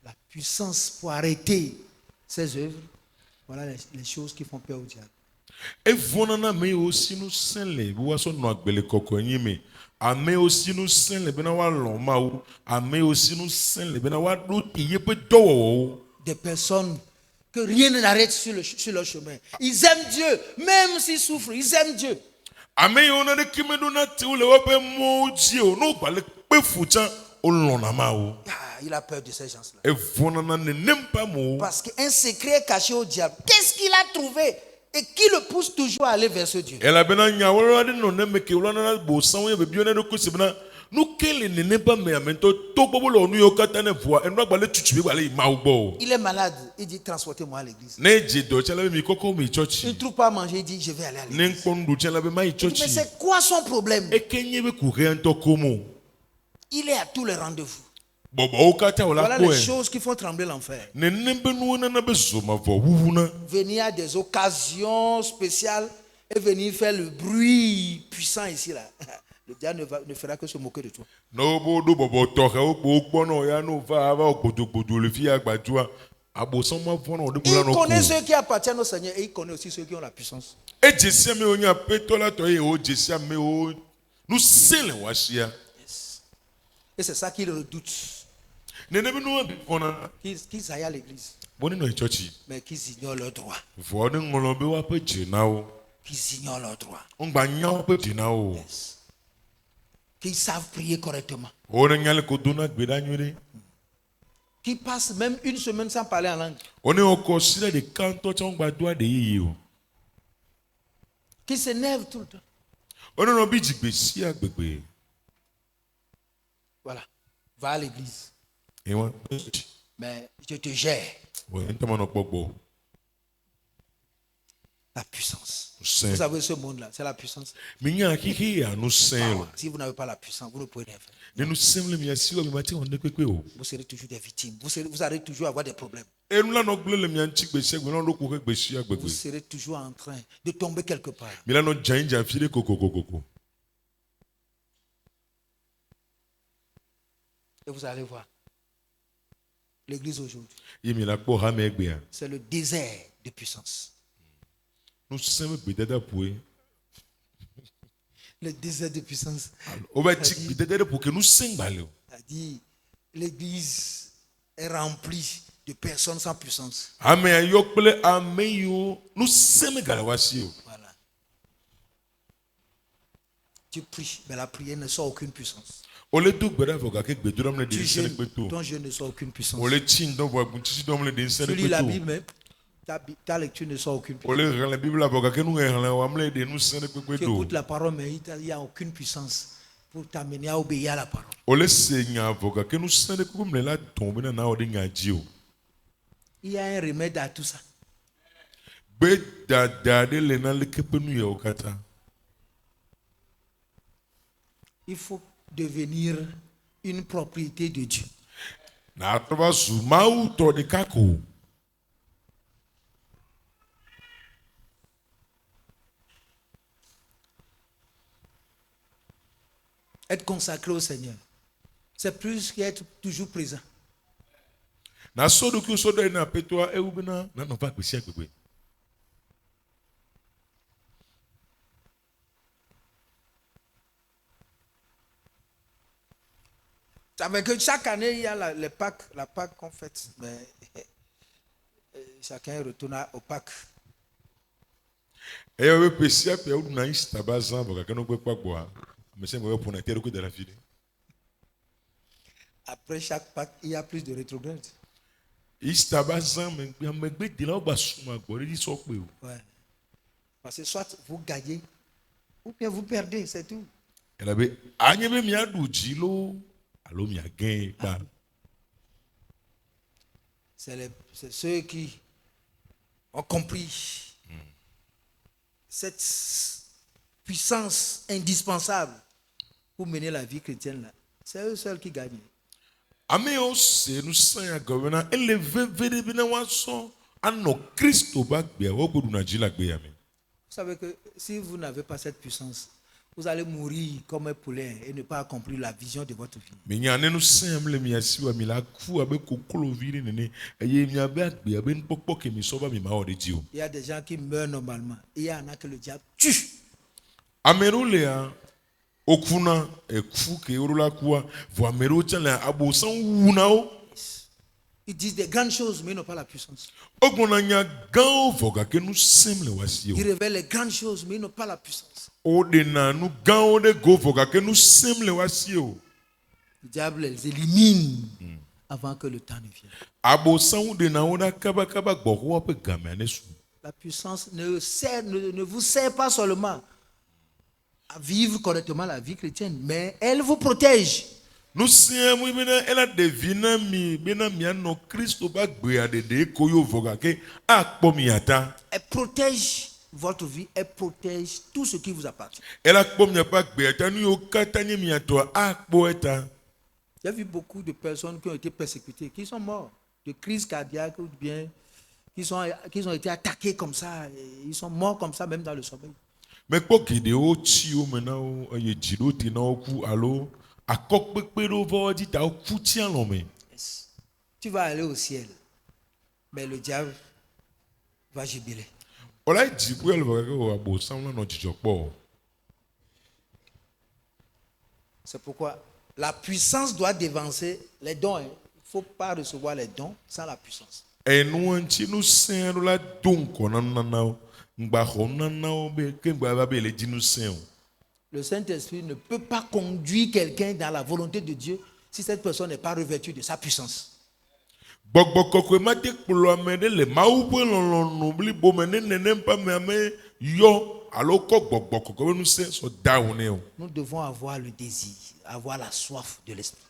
la puissance pour arrêter ses œuvres. Voilà les choses qui font peur au diable. E vona na me aussi nous senle bo so no agbele koko yin me. Ame aussi nous senle bena wa lo ma o. Ame aussi nous senle bena wa do tiye pe dowo. Des personnes que rien ne n'arrête sur leur chemin. Ils aiment Dieu, même s'ils souffrent, ils aiment Dieu. Ame yo na de kime do na ti o le wa pe moji o no gba le pe fuchan o lo na ma o. Ah, il a peur de ces gens-là. E vona na ne nem pa mo. Parce qu'un secret est caché au diable. Qu'est-ce qu'il a trouvé et qui le pousse toujours à aller vers ce Dieu? Ela bena nya wo la de no ne me ke wo na bo san we be bi ona do ko se bena nu kele ne ne pa me amento to bobo lo nu yo kata ne voa enu agba le tutu be gba le ma ugbo. Il est malade, il dit transportez-moi à l'église. Ne je do chela be mi koko mi church. Il ne trouve pas à manger, il dit je vais aller à l'église. Ne nkondu chela be mai church. Mais c'est quoi son problème? E kenye be ku re nto komo. Il est à tous les rendez-vous. Bobo o kata o la Voilà ko les e. choses qui font trembler l'enfer. Ne ne be nu na be zo ma vo wuwu na. Venir à des occasions spéciales et venir faire le bruit puissant ici là. Le diable ne fera que se moquer de toi. No bo do bobo to ka o gbo no ya no va va ogbodo le fi agbadua. Abo san ma fona o de Il bula no ko. connaît ceux qui appartiennent au Seigneur et il connaît aussi ceux qui ont la puissance. E jesia me onya petola to ye o jesia me o nu sele wa shia. Et c'est ça qu'il redoute. Ne ne be nu kona Qu'ils aillent à l'église, boni no church. mais qu'ils ignorent leurs droits. Vo de ngolo be wa pe jina o. Qu'ils ignorent leurs droits. Ngba nya o pe jina o. Qu'ils savent prier correctement. O ne nyale ko dona gbeda nyure. Qu'ils passent même une semaine sans parler en langue. O ne o ko sire de kanto cha ngba doa de yiyi o. Qu'ils s'énervent tout le temps. O ne no bi jigbe si agbegbe. Voilà. Va à l'église. E wa. Mais je te gère. O ntama no gbogbo. La puissance. Saint. Vous savez ce monde-là, c'est la puissance. Minya kiki ya no saint. Si vous n'avez pas la puissance, vous ne pouvez rien faire. Ne nu semle mi asi o mi mati on de kwekwe o. Vous serez toujours des victimes. Vous allez toujours avoir des problèmes. E nu la no gble le mi anchi gbe se gbe no do ko ke gbe si agbegbe. Vous serez toujours en train de tomber quelque part. Mi la no janja fi de kokokokoko. Et vous allez voir. L'église aujourd'hui, Ye mi la po ha me egbe a. c'est le désert de puissance. Nu semle be dada poe. le désert de puissance. Oba tsi gbedede pour que nous sing balé. C'est-à-dire, l'église est remplie de personnes sans puissance. Ame ayok kple ame yiwo nous sing galé wasi o. Voilà. Tu pries, mais la prière ne sort aucune puissance. Ole do gbeda voga ke gbedoram le Tu de sene jeûnes, gbeto. ton jeûne ne sort aucune puissance. Ole tsi ndo voa buntisi dom le de Tu sene lis la gbeto. Bible, mais ta lecture ne sort aucune puissance. Ole ran la Bible voga ke nous ran wa mle de nous sene Tu gbeto. écoutes la parole, mais il n'y a aucune puissance pour t'amener à obéir à la parole. Ole se nya voga ke nous sene ko mle la tombe na ode nya ji o. Il y a un remède à tout ça. Gbe dada de le na le kepe nu ye o kata. Il faut devenir une propriété de Dieu. Na trova zu mau to de kako. Être consacré au Seigneur, c'est plus qu'être toujours présent. Na so do ki so do na petwa e ubina na no pa kwesi agbegbe. Avec que chaque année, il y a la Pâques qu'on fête. Mais chacun retourne au Pâques. E yo pesi ape u na Easter bazan voga ke no gbe papọ̀ a. Me se mo pour na terre ko de la ville. Après chaque Pâques, il y a plus de rétrogrades. Easter bazan me gbe de la o gba suma gbo ri so pe o. Ouais. Parce que soit vous gagnez, ou bien vous perdez, c'est tout. Ela be anye be mi adu ji lo alo mi again pa. C'est ceux qui ont compris cette puissance indispensable pour mener la vie chrétienne là. C'est eux seuls qui gagnent. Ame o se nu san ya governor ele vevere bi na wa so ano Kristo ba gbe wo gbodu na ji la gbe ya mi. Vous savez que si vous n'avez pas cette puissance, vous allez mourir comme un poulet et ne pas accomplir la vision de votre vie. Me nya ne nu san le mi asi wa mi la ku abe kokolo viri nene eye mi abe agbe abe npopo ke mi so ba mi ma o de ji o. Il y a des gens qui meurent normalement et il y en a que le diable tue. Amero le a okuna eku ke orula kuwa vo amero chale abo san wuna o. Ils disent des grandes choses, mais ils n'ont pas la puissance. Ogbona nya gan voga ke nu sem le wasi o. Ils révèlent les grandes choses, mais ils n'ont pas la puissance. O de na nu gan o de go voga ke nu sem le wasi o. Le diable les élimine avant que le temps ne vienne. Abo san de na o da kaba kaba gbo wo pe game anesu. La puissance ne vous sert pas seulement à vivre correctement la vie chrétienne, mais elle vous protège. Nous sommes bena ela devina mi bena mi ano Kristo ba gbe adede koyo voga ke akpo mi ata. Elle protège votre vie, elle protège tout ce qui vous appartient. Ela akpo mi pa gbe ata nu yo katanye mi ato akpo eta. J'ai vu beaucoup de personnes qui ont été persécutées, qui sont morts de crise cardiaque ou bien qui ont été attaqués comme ça, et ils sont morts comme ça même dans le sommeil. Me kpo gede o chi o mena o ye jido ti na o ku alo akokpepe do vo di ta o ku ti an lo me. Yes. Tu vas aller au ciel, mais le diable va jubiler. Ola ji ku el voga ke o abo san na no jijo po. C'est pourquoi la puissance doit dévancer les dons. Il ne faut pas recevoir les dons sans la puissance. Enu anchi nu sen la don ko na na o ngba ho na na o be ke ngba ba be le ji nu sen o. Le Saint-Esprit ne peut pas conduire quelqu'un dans la volonté de Dieu si cette personne n'est pas revêtue de sa puissance. Gbogbokoko ma te kplo ame de le mawu pe lolonu bli bo me ne nene pa me ame yo alo ko gbogbokoko nu se so down e o. Nous devons avoir le désir, avoir la soif de l'esprit.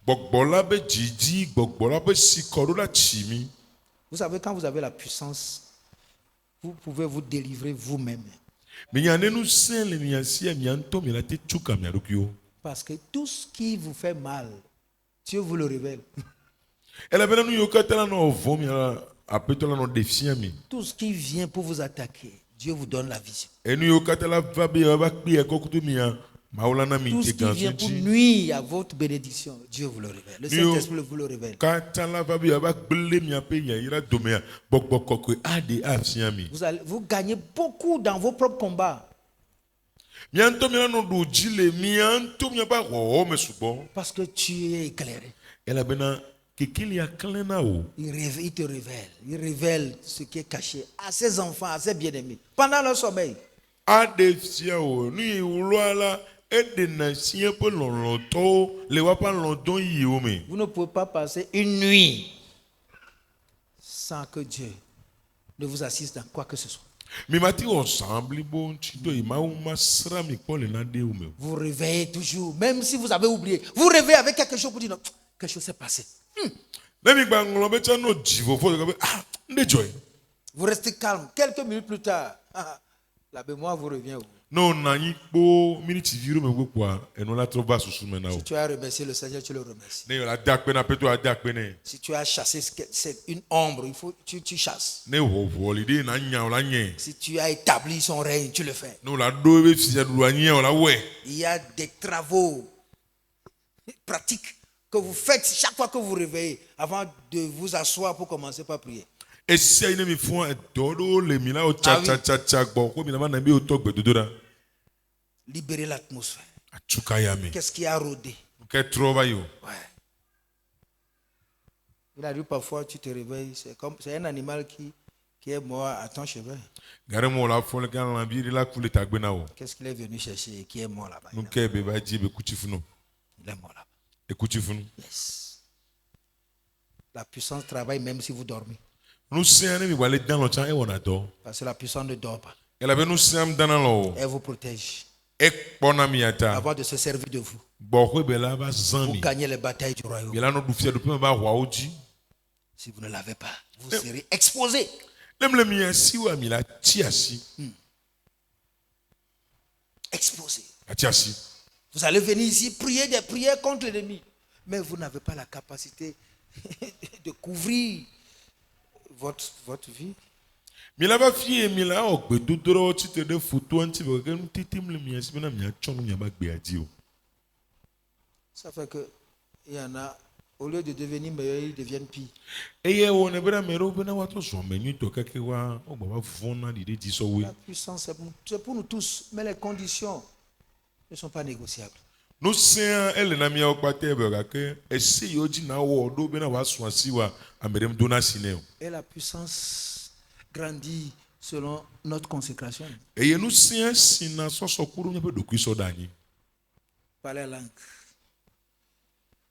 Gbogbola be jiji gbogbola be sikoro la chimi. Vous savez, quand vous avez la puissance, vous pouvez vous délivrer vous-même. Me nya ne nu se le mi asi mi anto mi la te chuka mi adokio. Parce que tout ce qui vous fait mal, Dieu vous le révèle. Ela bena nu yo katala no vo mi apetola no defia mi. Tout ce qui vient pour vous attaquer, Dieu vous donne la vision. Enu yo katala va be ba kpi e kokutu mi ya maulana mi Tout te ce qui vient pour nuire à votre bénédiction, Dieu vous le révèle. Le Saint-Esprit vous le révèle. Katala va be ba gbele mi ape ya ira domea gbogbokoko ade afia mi. Vous gagnez beaucoup dans vos propres combats. Mianto miano do jile mianto miaba ho me subo. Parce que tu es éclairé. Ela bena kekili ya klena o. Il te révèle. Il révèle ce qui est caché à ses enfants, à ses bien-aimés, pendant leur sommeil. Ade fia o ni uloala ede na sia pe loloto le wa pa lodon yi o me. Vous ne pouvez pas passer une nuit sans que Dieu ne vous assiste dans quoi que ce soit. Mi mati ensemble bon tito ima uma sra mi ko le na de o me. Vous réveillez toujours, même si vous avez oublié. Vous réveillez avec quelque chose pour dire non, quelque chose s'est passé. Na mi gba nglo be cha no jivo fo be nde joy. Vous restez calme. Quelques minutes plus tard, la mémoire vous revient. No na yi po minute viro me gbo eno la trova susu me na o. Si tu as remercié le Seigneur, tu le remercies. Ne yo la dakpe na peto adakpe ne. Si tu as chassé c'est une ombre, il faut tu chasses. Ne ho lide na nya o la nye. Si tu as établi son règne, tu le fais. No la do be fia du la nye o la we. Il y a des travaux pratiques que vous faites chaque fois que vous réveillez avant de vous asseoir pour commencer par prier. Esi ine mi fun dodo le mi la o cha gbo ko mi na na bi o to gbedodo da. Libérer l'atmosphère. Achuka ya mi. Qu'est-ce qui a rôdé? Ke trova yo. Ouais. Il a dit parfois tu te réveilles, c'est un animal qui est mort à ton chevet. Gare mo la fo le kan la bi la kule tagbe na o. Qu'est-ce qu'il est venu chercher et qui est mort là-bas? Nu ke be ba ji be kuchifunu. Il est mort là-bas. E kuchifunu. Yes. La puissance travaille même si vous dormez. Nu se ane mi wale dan lo cha e wona do. Parce que la puissance ne dort pas. Ela be nu se am dan lo. Elle vous protège. Ek pona mi ata. Avant de se servir de vous. Bo ko be la ba Vous zami. gagnez les batailles du royaume. Ela no du fia du pe ba wa oji. Si vous ne l'avez pas, vous serez exposé. Lemle mi asi wa mi la ti asi. Exposé. Ati asi. Vous allez venir ici prier des prières contre l'ennemi. Mais vous n'avez pas la capacité de couvrir votre vie. Mi la ba fie mi la o gbedodoro ti te de photo anti be ke nu titim le mi asi be na mi a chonu mi ba gbe adi o. Ça fait que il y en a, au lieu de devenir meilleurs, ils deviennent pires. Eye wo ne bra mero be na wa to so menyu to keke wa o ba vona di de so we. La puissance, c'est pour nous tous, mais les conditions ne sont pas négociables. No se ele na mi o pate be ga ke esi yo ji na wo do be na wa so asi wa amerem do na sine o. Et la puissance grandit selon notre consécration. Eye no se sina so so kuru nya be do kwi so danyi. Parler la langue.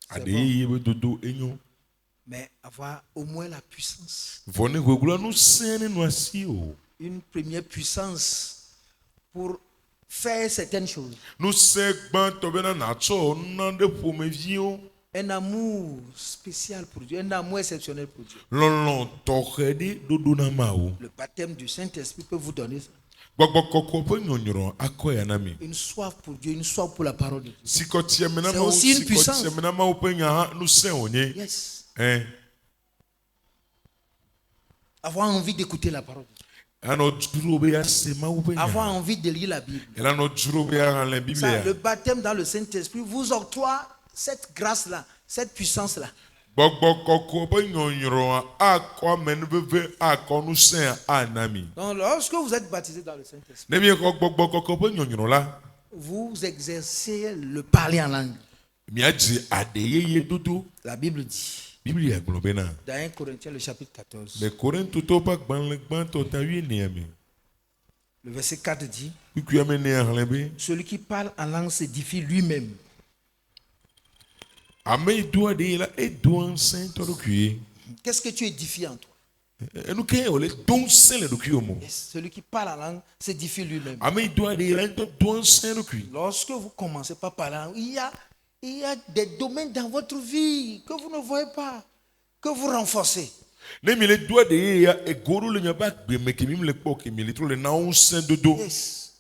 C'est Ade bon, ye be dodo enyo. mais avoir au moins la puissance. Vone gwegula no se ne no asi o. Une première puissance pour faire certaines choses. No se gban to be na cho na de pomevi o. Un amour spécial pour Dieu, un amour exceptionnel pour Dieu. Lolon to khedi dodo na ma o. Le baptême du Saint-Esprit peut vous donner ça. Gbogbo koko pe nyonyoro akoya na mi. Une soif pour Dieu, une soif pour la parole de Dieu. Sikoti amena C'est ma aussi une sikoti puissance. amena ma pe nya no se onye. Yes. Avoir envie d'écouter la parole de Dieu. Ano duro be ya se ma pe nya. Avoir envie de lire la Bible. Ela no duro be ya la Bible Ça, ya. le baptême dans le Saint-Esprit vous octroie cette grâce-là, cette puissance-là. Gbogbo koko pe nyonyoro akọ menubeve akọ no se anami. Donc, lorsque vous êtes baptisé dans le Saint-Esprit, Ne bi ko gbogbo koko pe nyonyoro la. vous exercez le parler en langue. Mi aji adeyeye dodo. La Bible dit, Bible ya glo be na. dans 1 Corinthiens, le chapitre 14, Le Corinto to pa gban to ta wi ne ami. le verset 4 dit, Kuku ame ne hanlebe. celui qui parle en langue s'édifie lui-même. Ame do ade la e do ansen to dokuye. Qu'est-ce que tu édifies en toi? Enu ke o le don sen le dokuye mo. Yes, celui qui parle en langue s'édifie lui-même. Ame do ade la to do ansen dokuye. Lorsque vous commencez par parler en langue, il y a des domaines dans votre vie que vous ne voyez pas, que vous renforcez. Ne mi le do ade ya e goro le nya ba gbe me ke mi le po ke mi le tro le na onsen dodo. Yes.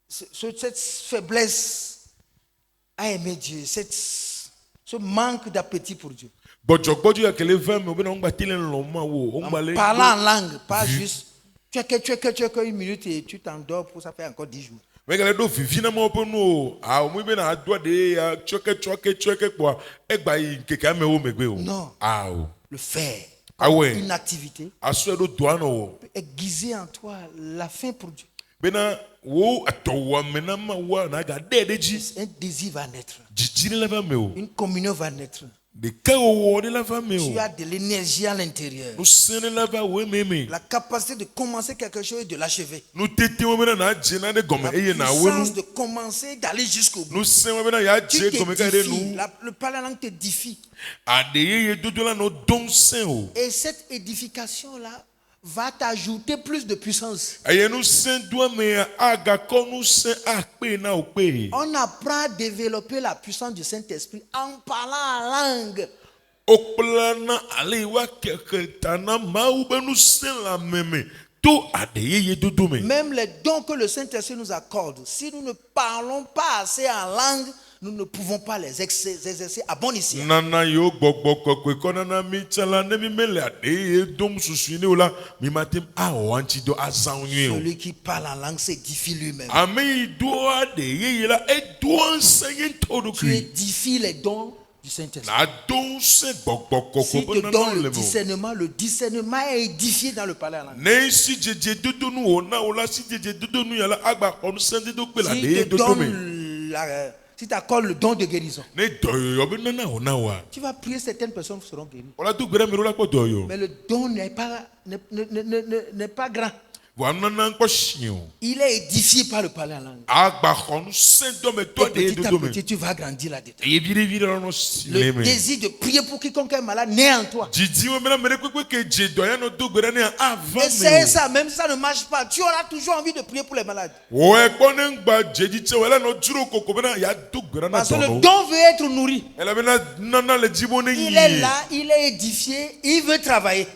Cette faiblesse à aimer Dieu, ce manque d'appétit pour Dieu. Bojo gboju ya kele va me obe na ngba tele lo ma wo, o ngba le. Parlant en langue, pas juste tu as une minute et tu t'endors pour ça fait encore 10 jours. Me gele do vivi na mo pe no, a o mu be na do ade ya choke kwa e gba yi keke ame wo megbe o. Non. Ah o. Le faire, Ah ouais. une activité, Aso do do ano wo. peut aiguiser en toi la faim pour Dieu. bena wo atowa mena ma wa na ga dede ji un désir va naître. jijiri la va me o Une communion va naître. de ka wo de la va me Tu o as de l'énergie à l'intérieur. no sene la va we me La capacité de commencer quelque chose et de l'achever. no tete wo mena na jena de gome La eye na we puissance nu de commencer, d'aller jusqu'au bout. no sen wo mena ya Tu je gome ka de t'édifies. nu Le parler en langue t'édifie. ade ye dodo la no don sen o Et cette édification-là va t'ajouter plus de puissance. aye no sen do me aga ko no sen akpe na o pe On apprend à développer la puissance du Saint-Esprit en parlant en langue. okplana ale wa keketana mau be no sen la meme to ade ye dodo me Même les dons que le Saint-Esprit nous accorde, si nous ne parlons pas assez en langue, nous ne pouvons pas les exercer à bon escient. nana yo gbogbo kokwe ko nana mi tsala ne mi mele ade ye dom susu ni ola mi matem a wanti do azan yin o Celui qui parle en langue s'édifie lui-même. ame do ade ye la e do ansayin todo Tu kri édifies les dons du Saint-Esprit. na don se gbogbo Si kokwe te bo donne nana le le mo discernement est édifié dans le parler en langue. ne si jeje dodo nu ona ola si jeje dodo nu ya la agba onu sende do pe la Si de ye te dodo me donne si t'accordes le don de guérison, ne do yo be nana ona wa tu vas prier, certaines personnes seront guéries. ola do gbere mi ro la po do yo Mais le don n'est pas grand. wa nana nko shion Il est édifié par le parler en langue. agba onu sendo me to Et de ye petit à dodo me petit, tu vas grandir là-dedans. eye vire no si Le le me désir de prier pour quiconque est malade naît en toi. Didi wo mena mere kwekwe ke je do ya no do gbere ni ava Essaye me ça, même si ça ne marche pas. Tu auras toujours envie de prier pour les malades. o e gbo ne ngba je di che wala no juro koko bena ya do gbere na Parce que do le no don veut être nourri. ela bena nana le jibo ne Il est yi là, il est édifié, il veut travailler.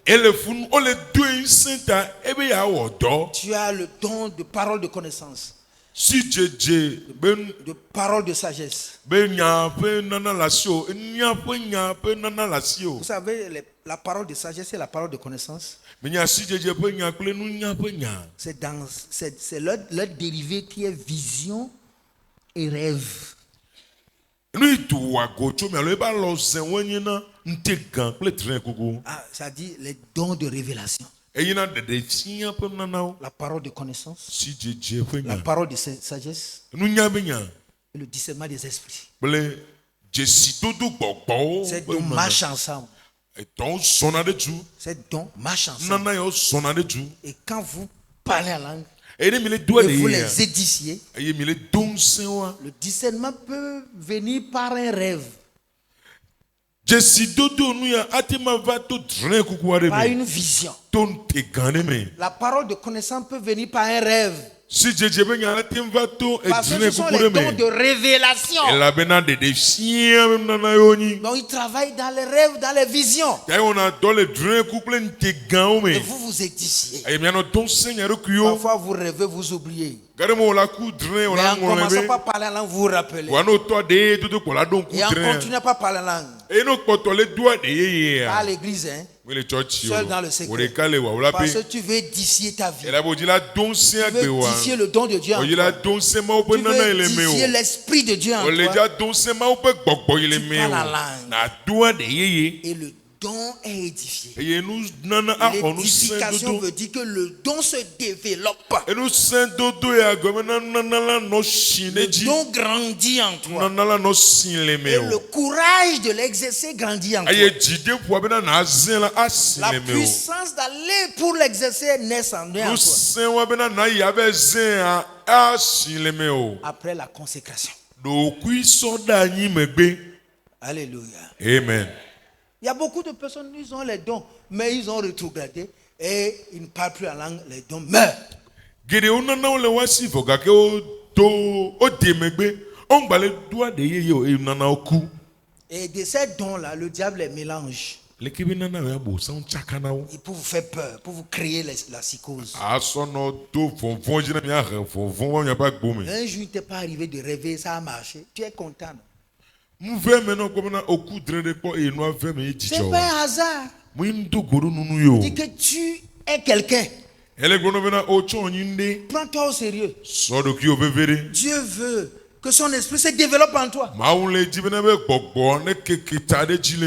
ele fun o le do insenta ebe ya wo do Tu as le don de parole de connaissance, si je de parole de sagesse. be nya pe nana lasio nya pe nana lasio Vous savez, la parole de sagesse et la parole de connaissance, me nya si je pe nya kle nu nya pe nya c'est leur dérivé qui est vision et rêve. nu itu wa gocho me lo ba lo zen wenyi na nte gan kle tren kuku Ah, ça dit les dons de révélation, eyina dede fia pe nana o la parole de connaissance, si je pe la nya parole de sagesse nu nya be nya et le discernement des esprits. ble jesi dodo gbogbo Ces dons marchent ensemble. eton sona de tu Ces dons marchent ensemble. nana yo sona de tu Et quand vous parlez en langue ene mi le do et vous de les édifiez, eye mi le don sewa le discernement peut venir par un rêve, jesi dodo nu ya atima va to tren kuku wa de par me une vision. ton te gane me La parole de connaissance peut venir par un rêve. si je be nya atim va to e Parce que tren ce sont kuku les de dons de me révélation. ela bena dede fia me nana yo ni Donc ils travaillent dans les rêves, dans les visions. ya on a dans le tren kuku le te gan o Et me vous vous édifiez. aye mi no don senya ro kuyo Parfois vous rêvez, vous oubliez. gare mo la ku tren on Mais a en commençant ngolebe par parler en langue, vous vous rappelez. wa no to de dodo ko la don ku Et en tren continuant par parler en langue. e no poto le doa de ye Pas à ya l'église, hein. we le church yo Seul dans le secret. o de kale wa wala Parce que pe tu veux édifier ta vie. ela bo la don se Tu agbe veux wa édifier le don de Dieu en o la toi. don se ma o pe Tu nana veux ele me édifier o l'esprit de Dieu en o le toi. ja don se ma o pe gbogbo ile me o parles la langue. na doa de ye Et le don est édifié. eye nu nana a ho nu se L'édification dodo veut dire que le don se développe. e nu se dodo ya go me nana la no shin Le ji don grandit en toi. nana la no sin le me Et le o courage de l'exercer grandit en toi. aye jide po be na azin la asin La le me o puissance d'aller pour l'exercer naît en nu toi. se wa be na ya be zin a asin le me o Après la consécration. do ku so da yin megbe Alléluia. amen. Il y a beaucoup de personnes, ils ont les dons, mais ils ont rétrogradé et ils ne parlent plus en langue, les dons meurent. Gede o nana o le wa si fo gake o to o de megbe o ngba le doa de ye o e nana o ku Et de ces dons-là, le diable les mélange. le kibi nana o ya bo sa chaka na o Et pour vous faire peur, pour vous créer la psychose. a so no to fonfon jina mi a re fonfon wa ya ba gbo mi Un jour, il t'est pas arrivé de rêver, ça a marché. Tu es content. Non? mu ve me no ko na o ku dre de po e no ave me ji C'est cho pas un hasard. mu ndo goro nunu yo Dis que tu es quelqu'un. ele gbo no be na o cho yin de Prends-toi au sérieux. so do ki o vevere Dieu veut Que son esprit se développe en toi.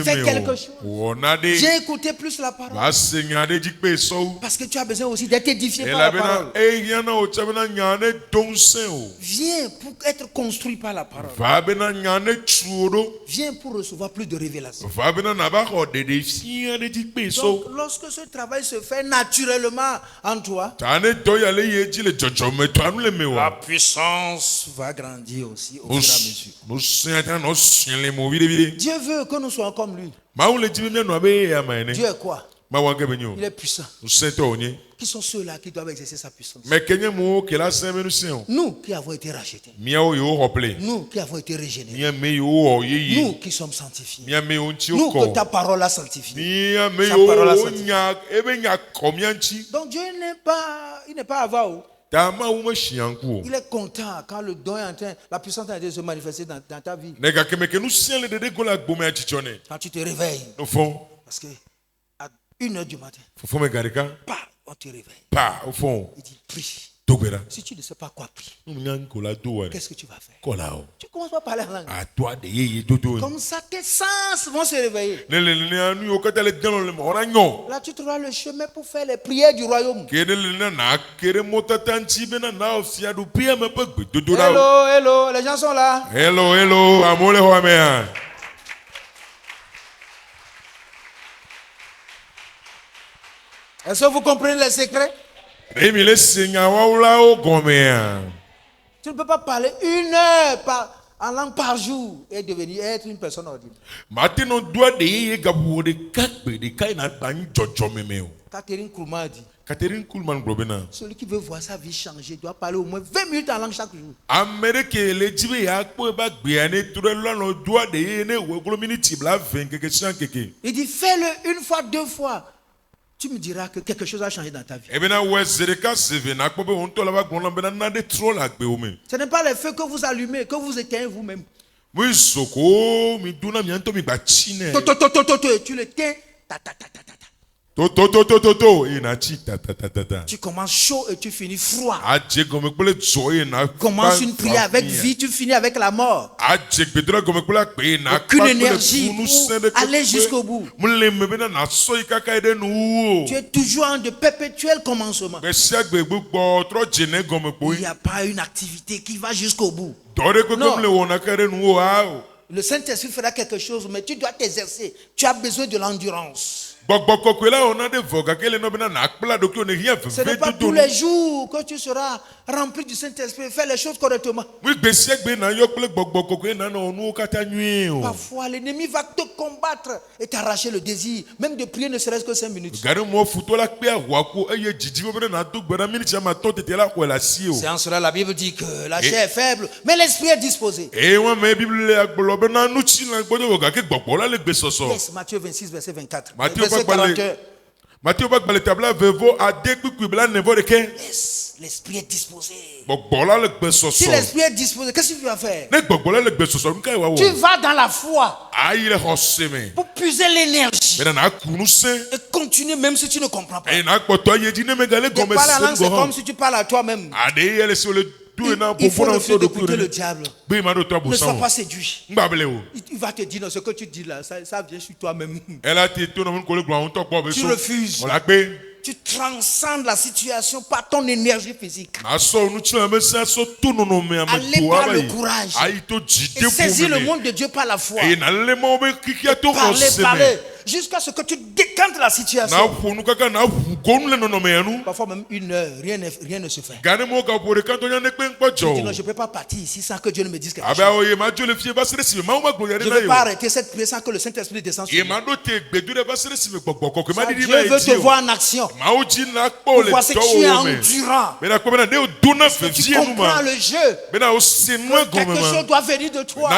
Fais quelque chose. Viens écouter plus la parole. Parce que tu as besoin aussi d'être édifié par la parole. Viens pour être construit par la parole. Viens pour recevoir plus de révélations. Donc, lorsque ce travail se fait naturellement en toi, la puissance va grandir aussi au fur et à mesure. Dieu veut que nous soyons comme lui. Dieu est quoi? Il est puissant. Qui sont ceux-là qui doivent exercer sa puissance? Nous qui avons été rachetés. Nous qui avons été régénérés. Nous qui sommes sanctifiés. Nous que ta parole a sanctifié. Sa parole a sanctifié. Donc Dieu n'est pas avare. Il est content quand le don est en train, la puissance est en train de se manifester dans ta vie. Quand tu te réveilles. Parce que à 1h du matin, on te réveille. Il dit prie. Si tu ne sais pas quoi prier, qu'est-ce que tu vas faire? Tu commences par parler en langue. Comme ça, tes sens vont se réveiller. Là, tu trouveras le chemin pour faire les prières du royaume. Hello, hello, les gens sont là. Hello. Est-ce que vous comprenez les secrets? Tu ne peux pas parler 1 heure en langue par jour et devenir être une personne ordinaire. Catherine Kuhlman dit, celui qui veut voir sa vie changer doit parler au moins 20 minutes en langue chaque jour. Il dit fais-le 1 fois, 2 fois. Tu me diras que quelque chose a changé dans ta vie. Ce n'est pas les feux que vous allumez, que vous éteignez vous-même. Tu l'éteins. Tu commences chaud et tu finis froid. Commence une prière avec vie, tu finis avec la mort. Aucune énergie pour aller jusqu'au bout. Tu es toujours en de perpétuel commencement. Il n'y a pas une activité qui va jusqu'au bout. Non. Le Saint-Esprit fera quelque chose, mais tu dois t'exercer. Tu as besoin de l'endurance. Ce n'est pas tous les jours que tu seras rempli du Saint-Esprit et faire les choses correctement. Parfois, l'ennemi va te combattre et t'arracher le désir, même de prier ne serait-ce que 5 minutes. C'est en cela la Bible dit que la chair est faible, mais l'esprit est disposé. Yes, Matthieu 26, verset 24. Yes, l'esprit est disposé. Si l'esprit est disposé, qu'est-ce que tu vas faire? Tu vas dans la foi pour puiser l'énergie et continuer même si tu ne comprends pas. De parler en langue, c'est comme si tu parles à toi-même. Il faut refuser d'écouter le diable. Ne sois pas séduit. Il va te dire, non, ce que tu dis là, ça vient sur toi-même. Tu refuses. Tu transcendes la situation par ton énergie physique. Allez par le courage. Et saisis le monde de Dieu par la foi. Parlez. Jusqu'à ce que tu décantes la situation. Parfois même 1 heure, rien ne se fait. Tu dis non, je ne peux pas partir ici sans que Dieu ne me dise quelque chose. Je ne vais pas arrêter cette prière sans que le Saint-Esprit descende sur moi. Dieu veut te voir en action. Voir ce que tu es endurant. Tu comprends le jeu. Quelque chose doit venir de toi.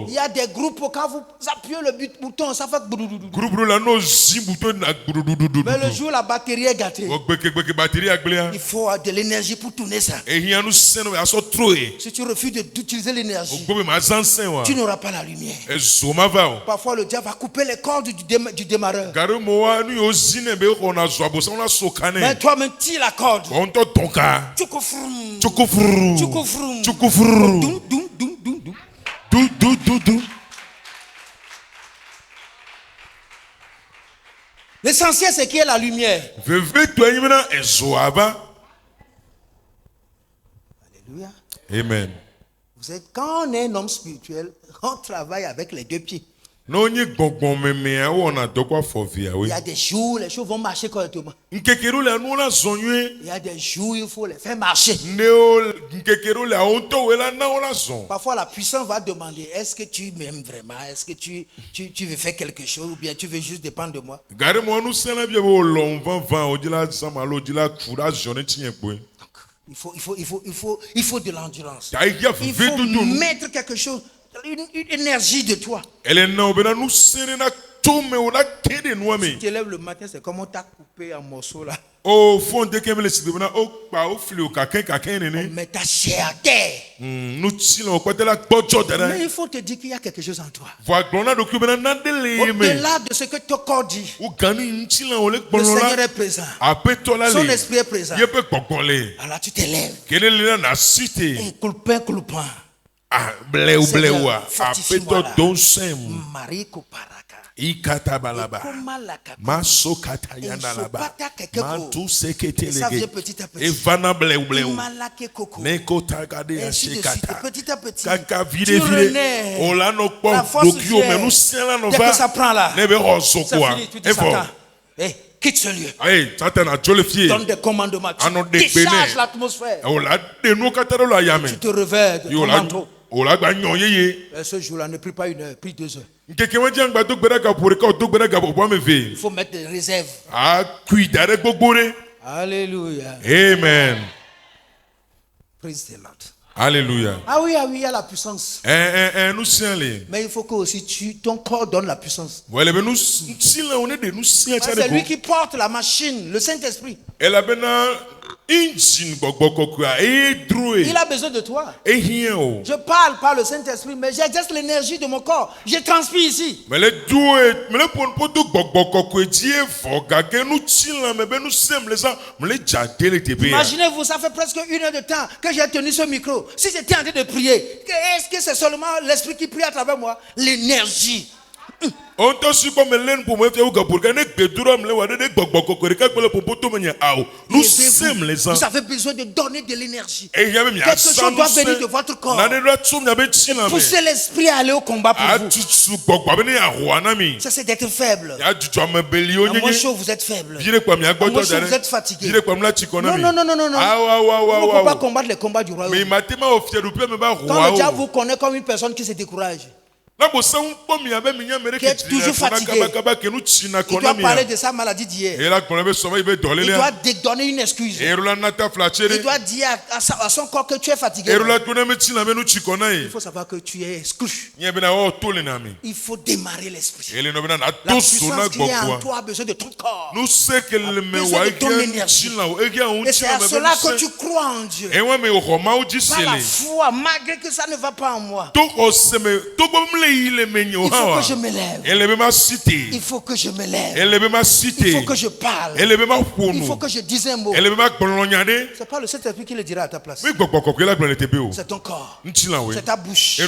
Il y a des groupes, quand vous appuyez le bouton, ça fait. Mais le jour où la batterie est gâtée, il faut de l'énergie pour tourner ça. Si tu refuses d'utiliser l'énergie, tu n'auras pas la lumière. Parfois le diable va couper les cordes du démarreur. Mais toi-même tire la corde. tonka Tchokofrum. chukufuru Tchokofrum. chukufuru Doum, doum, doum, doum, doum. du L'essentiel, c'est qu'il y ait la lumière. veve to anyi na ezo ava. Alléluia. Amen. Vous êtes, quand on est un homme spirituel, on travaille avec les deux pieds. Na onye gbɔgbɔn memea wɔna dɔ kɔ afɔ Il viawe. y a des jours, les choses vont marcher correctement. Nkekero le anu la zɔn nyuie. Il y a des jours, il faut les faire marcher. Ne nkekero le awo ŋutɔwoe la na wo la zɔn. Parfois, la puissance va demander, est-ce que tu m'aimes vraiment? Est-ce que tu veux faire quelque chose ou bien tu veux juste dépendre de moi? Gare mo anu sɛnɛ bi wo lɔn vanvan o dzi la samalo o dzi la ku la zɔn ne tiɲɛ kpoe. Il faut de l'endurance. Ta yi ya Il veve faut tutu. mettre quelque chose, une énergie de toi. Ele na o bena nu sere na tome o la ke de nua me. Tu te lèves le matin, c'est comme on t'a coupé en morceaux là. O fon de kemele si de bena o kpa o fili o kakɛ nene. Mais ta chair à terre. Nu ti la o kpɛtɛ la gbɔdzɔ Mais dɛrɛ. il faut te dire qu'il y a quelque chose en toi. Vɔ agblɔ na do ki o bena na de le me. Au-delà de ce que ton corps dit, O gani ŋuti la o le le gbɔlɔ Seigneur la. est présent. Aƒetɔ la Son le. esprit est présent. Ye pe gbɔgbɔ le. Alors tu te lèves. Kele le la na si te. Et coulpin. Ah blewu Seigneur, fortifie-moi là. Aƒetɔ don sɛm. Marie Koparaka. Ikata balaba. Maso kata yana laba. Mantu sekete Et ça vient lege. petit à petit. Evana blewu. Malake Koko. Neko tagade ya Ainsi de suite, shekata. petit à petit. Kaka Tu vide. renais. Ola no kpɔ La force dokio vient. mɛ nu siɛla no Dès que ça va. prend là, Ne bɛ xɔ c'est zokoa. fini. Tu dis Satan, quitte ce lieu. Ayi Satan a joli fie. Donne des commandements. Tu Ano de décharges gbene. l'atmosphère. Ola denu kata do la yame. Tu te revers de ton Ola manteau. ola gba nyɔ yeye. Et ce jour-là, ne prie pas 1 heure, prie 2 heures. Nkeke wɔn jẹ́ àgbà tó gbẹdẹ ka pòrè ká o tó gbẹdẹ ka bọ̀ me ve. Il faut mettre des réserves. A kui dare gbogbo re. Alléluia. Amen. Praise the Lord. Alléluia. Ah oui, il y a la puissance. Nous siens les. Mais il faut que aussi ton corps donne la puissance. Voilà, mais nous si là on est de nous siens. C'est lui qui porte la machine, le Saint-Esprit. Elle a bena engine bokokokua et droué. Il a besoin de toi. Et rien. Je parle par le Saint-Esprit, mais j'exerce l'énergie de mon corps. Je transpire ici. Mais le doué, mais le pon poto bokokokua die foga que nous tilla mais ben nous semble ça, me le jadé le tébé. Imaginez-vous, ça fait presque 1 heure de temps que j'ai tenu ce micro. Si j'étais en train de prier, est-ce que c'est seulement l'Esprit qui prie à travers moi? L'énergie. On t'a su comme l'un pour me faire ou pour gagner que tout homme le voit de bokokokua que pour le poto menia ao. Nous sommes les gens. Vous avez besoin de donner de l'énergie. Et il y a même quelque chose doit venir de votre corps. Poussez l'esprit à aller au combat pour vous. Ça c'est d'être faible. À moins chaud, vous êtes faible. À moins chaud, vous êtes fatigué. Non. Vous ne pouvez pas combattre les combats du royaume. Quand le diable vous connaît comme une personne qui se décourage, qui est toujours fatigué, il doit parler de sa maladie d'hier. Il doit donner une excuse. Il doit dire à son corps que tu es fatigué. Il faut savoir que tu es exclu. Il faut démarrer l'esprit. La puissance qui est en toi a besoin de ton corps. A besoin de ton énergie. Et c'est à cela que tu crois en Dieu. Par la foi, malgré que ça ne va pas en moi. Il faut que je me lève. Il faut que je me lève. Il faut que je parle. Il faut que je dise un mot. C'est pas le Saint-Esprit qui le dira à ta place. C'est ton corps. C'est ta bouche.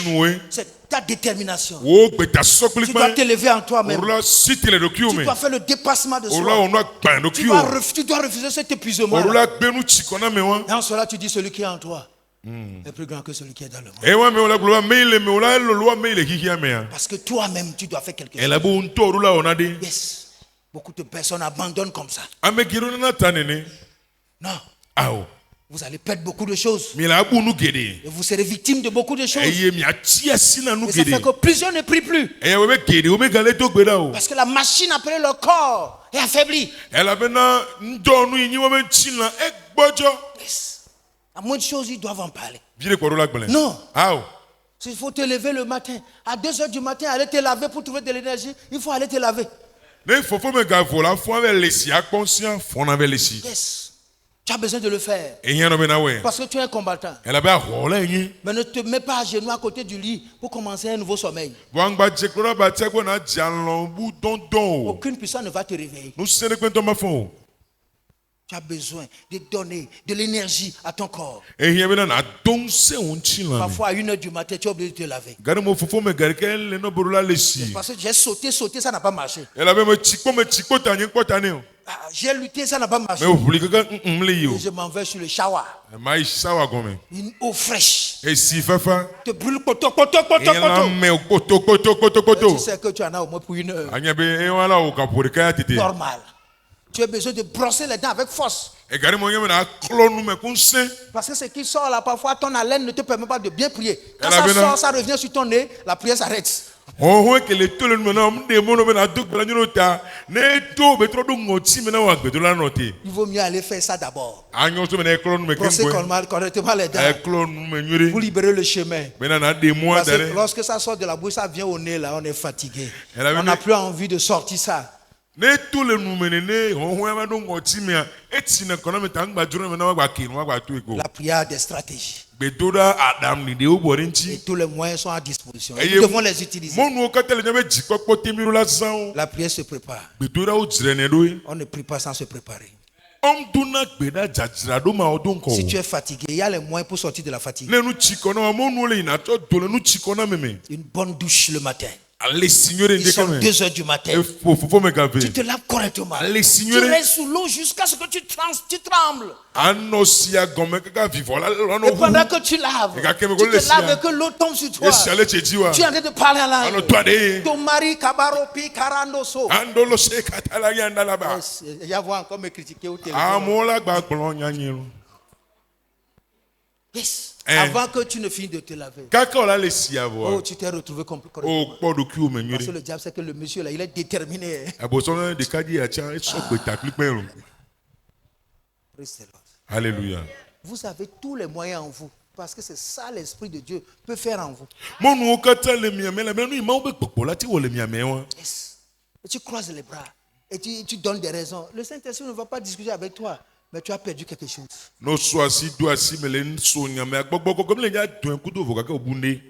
C'est ta détermination. Tu dois t'élever en toi-même. Tu dois faire le dépassement de soi. Tu dois refuser cet épuisement. Et en cela, tu dis celui qui est en toi est plus grand que celui qui est dans le monde. Parce que toi-même, tu dois faire quelque chose. Yes. Beaucoup de personnes abandonnent comme ça. Non. Vous allez perdre beaucoup de choses. Et vous serez victime de beaucoup de choses. Et ça fait que plusieurs ne prient plus. Parce que la machine appelée le corps est affaiblie. Yes. À moins de choses, ils doivent en parler. Non. S'il faut te lever le matin, à 2 heures du matin, aller te laver pour trouver de l'énergie, il faut aller te laver. Yes. Tu as besoin de le faire. Parce que tu es un combattant. Mais ne te mets pas à genoux à côté du lit pour commencer un nouveau sommeil. Aucune puissance ne va te réveiller. Tu as besoin de donner de l'énergie à ton corps. ehia bena na donse unchi la Parfois à 1h du matin, tu es obligé de te laver. gare mo fofo me gare ke le no borula le si Parce que j'ai sauté, ça n'a pas marché. ela be me chiko tanye kpotane o Ah, j'ai lutté, ça n'a pas marché. me obuli kaka le yo Et je m'en vais sur le shower. mai sawa gome Une eau fraîche. e si fafa Te brûle, koto, koto, koto, ela koto. me koto Tu sais que tu en as au moins pour 1 heure. anya be e wala o ka por ka tete Normal. Tu as besoin de brosser les dents avec force. e gare mo yeme na klonu me kunse Parce que ce qui sort là, parfois ton haleine ne te permet pas de bien prier. Quand Elle a ça bien- sort, ça revient sur ton nez, la prière s'arrête. ho ke le tole no na mde mo no be na duk bla nyoro ta ne to be tro do ngoti me na wa gbe do la no te Il vaut mieux aller faire ça d'abord. anyo so me na klonu me Brosser kengwe correctement les dents e klonu me nyuri pour libérer le chemin. bena na de mo Parce que adare lorsque ça sort de la bouche, ça vient au nez là, on est fatigué. Elle a On bien- n'a plus envie de sortir ça. ne to le nu me ne ho ma do ngoti me a eti na kono me ta ngba juro me na wa gba kinu wa gba to eko La prière a des stratégies. be do da adam ni de o bori Et nchi tous les moyens sont à disposition. Et Eye- nous devons les utiliser. mo nu ka tele nyame jiko pote miru la san La prière se prépare. be do da o jire ne do On ne prie pas sans se préparer. om do na gbe da jajira do ma o do nko Si tu es fatigué, il y a les moyens pour sortir de la fatigue. ne nu chiko na mo nu le ina to do le nu chiko na meme Une bonne douche le matin. ale signore Ils de sont kame 2 heures du matin. e fo me gabe Tu te laves correctement. ale Tu signore restes sous l'eau jusqu'à ce que tu trembles. ano sia gome kaka vivo la no Et pendant que tu laves, Et quand tu quelqu'un te me laisse laves là. et que l'eau tombe sur toi. e sale chejiwa Tu es en train de parler à ano l'ange. to ade Ton mari, Kabaropi, Karandoso. andolo se katala yanda la ba Il y a encore me critiquer au téléphone. amola gba gbolo nyanyiru Yes. Eh. Avant que tu ne finisses de te laver. kaka ola le sia Oh, bo tu t'es retrouvé correctement. o podo ki o me Parce que nyuri le diable sait que le monsieur là, il est déterminé. aboso de kadi ya cha e so pe takli peru Praise the Lord. hallelujah Vous avez tous les moyens en vous. Parce que c'est ça l'Esprit de Dieu peut faire en vous. mo nu o kata le mi amela me nu ma o be popo la ti wo le mi ame wa Yes. Et tu croises les bras. Et tu donnes des raisons. Le Saint-Esprit ne va pas discuter avec toi. Mais tu as perdu quelque chose. no so asi do asi me le so nyame agbogbo ko le nya dun ku do vo kaka obunde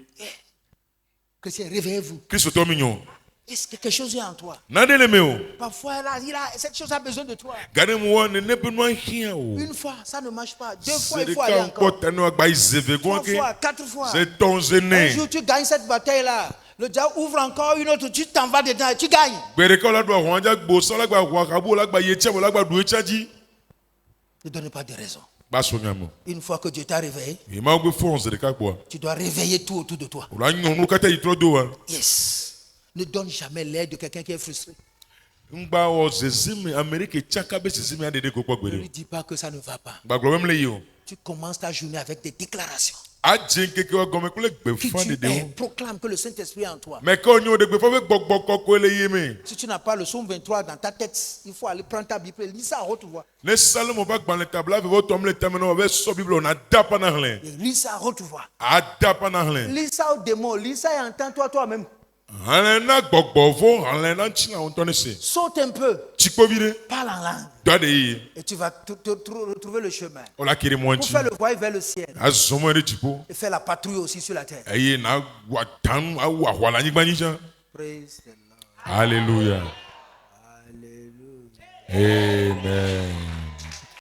Chrétien, réveillez-vous. kristo to mi nyon Est-ce que quelque chose est en toi? na de le me o Parfois, là, cette chose a besoin de toi. gane mo wa ne ne be no hia o Une fois, ça ne marche pas. 2 fois, il c'est faut aller ka encore. ko tanu agba izeve 3 ko ke fois, 4 fois. c'est ton Un zene jour, tu gagnes cette bataille-là. Le diable ouvre encore une autre. Tu t'en vas dedans et tu gagnes. gbere ko la do àwọn anja gbo so la gba wa ka bo la gba ye che mo la gba du echaji Ne donne pas de raison. ba so nyamo Une fois que Dieu t'a réveillé, e ma gbe fonce de ka gbo tu dois réveiller tout autour de toi. o la nyon nu kata yitro do wa Yes. Ne donne jamais l'air de quelqu'un qui est frustré. ngba o zezime amerike chaka be zezime ade de ko po Ne gbere lui dis pas que ça ne va pas. gba glo mem le yo Tu commences ta journée avec des déclarations. a je keke wa gome ko le gbe Qui fan de tu de es. o Proclame que le Saint-Esprit est en toi. mais ko nyon de gbe fo fe gbogbo ko le ye me Si tu n'as pas le psaume 23 dans ta tête, il faut aller prendre ta Bible et lire ça à haute voix. ne salomo ba gba le tabla ve vo tom le tameno ve so bible na dapa na hlen Et lis ça à haute voix. a dapa na hlen Lis ça au démon. Lis ça et entends-toi toi-même. hlen na gbogbo vo hlen na chi na on tone se Saute un peu. chikpo vire Parle en langue. do de yi Et tu vas retrouver le chemin. o la kiri mo Pour nchi faire le voyage vers le ciel. azomo de chipo Et faire la patrouille aussi sur la terre. eye na wa tan wa wala nyigba nyijan Praise the Lord. hallelujah Alléluia. amen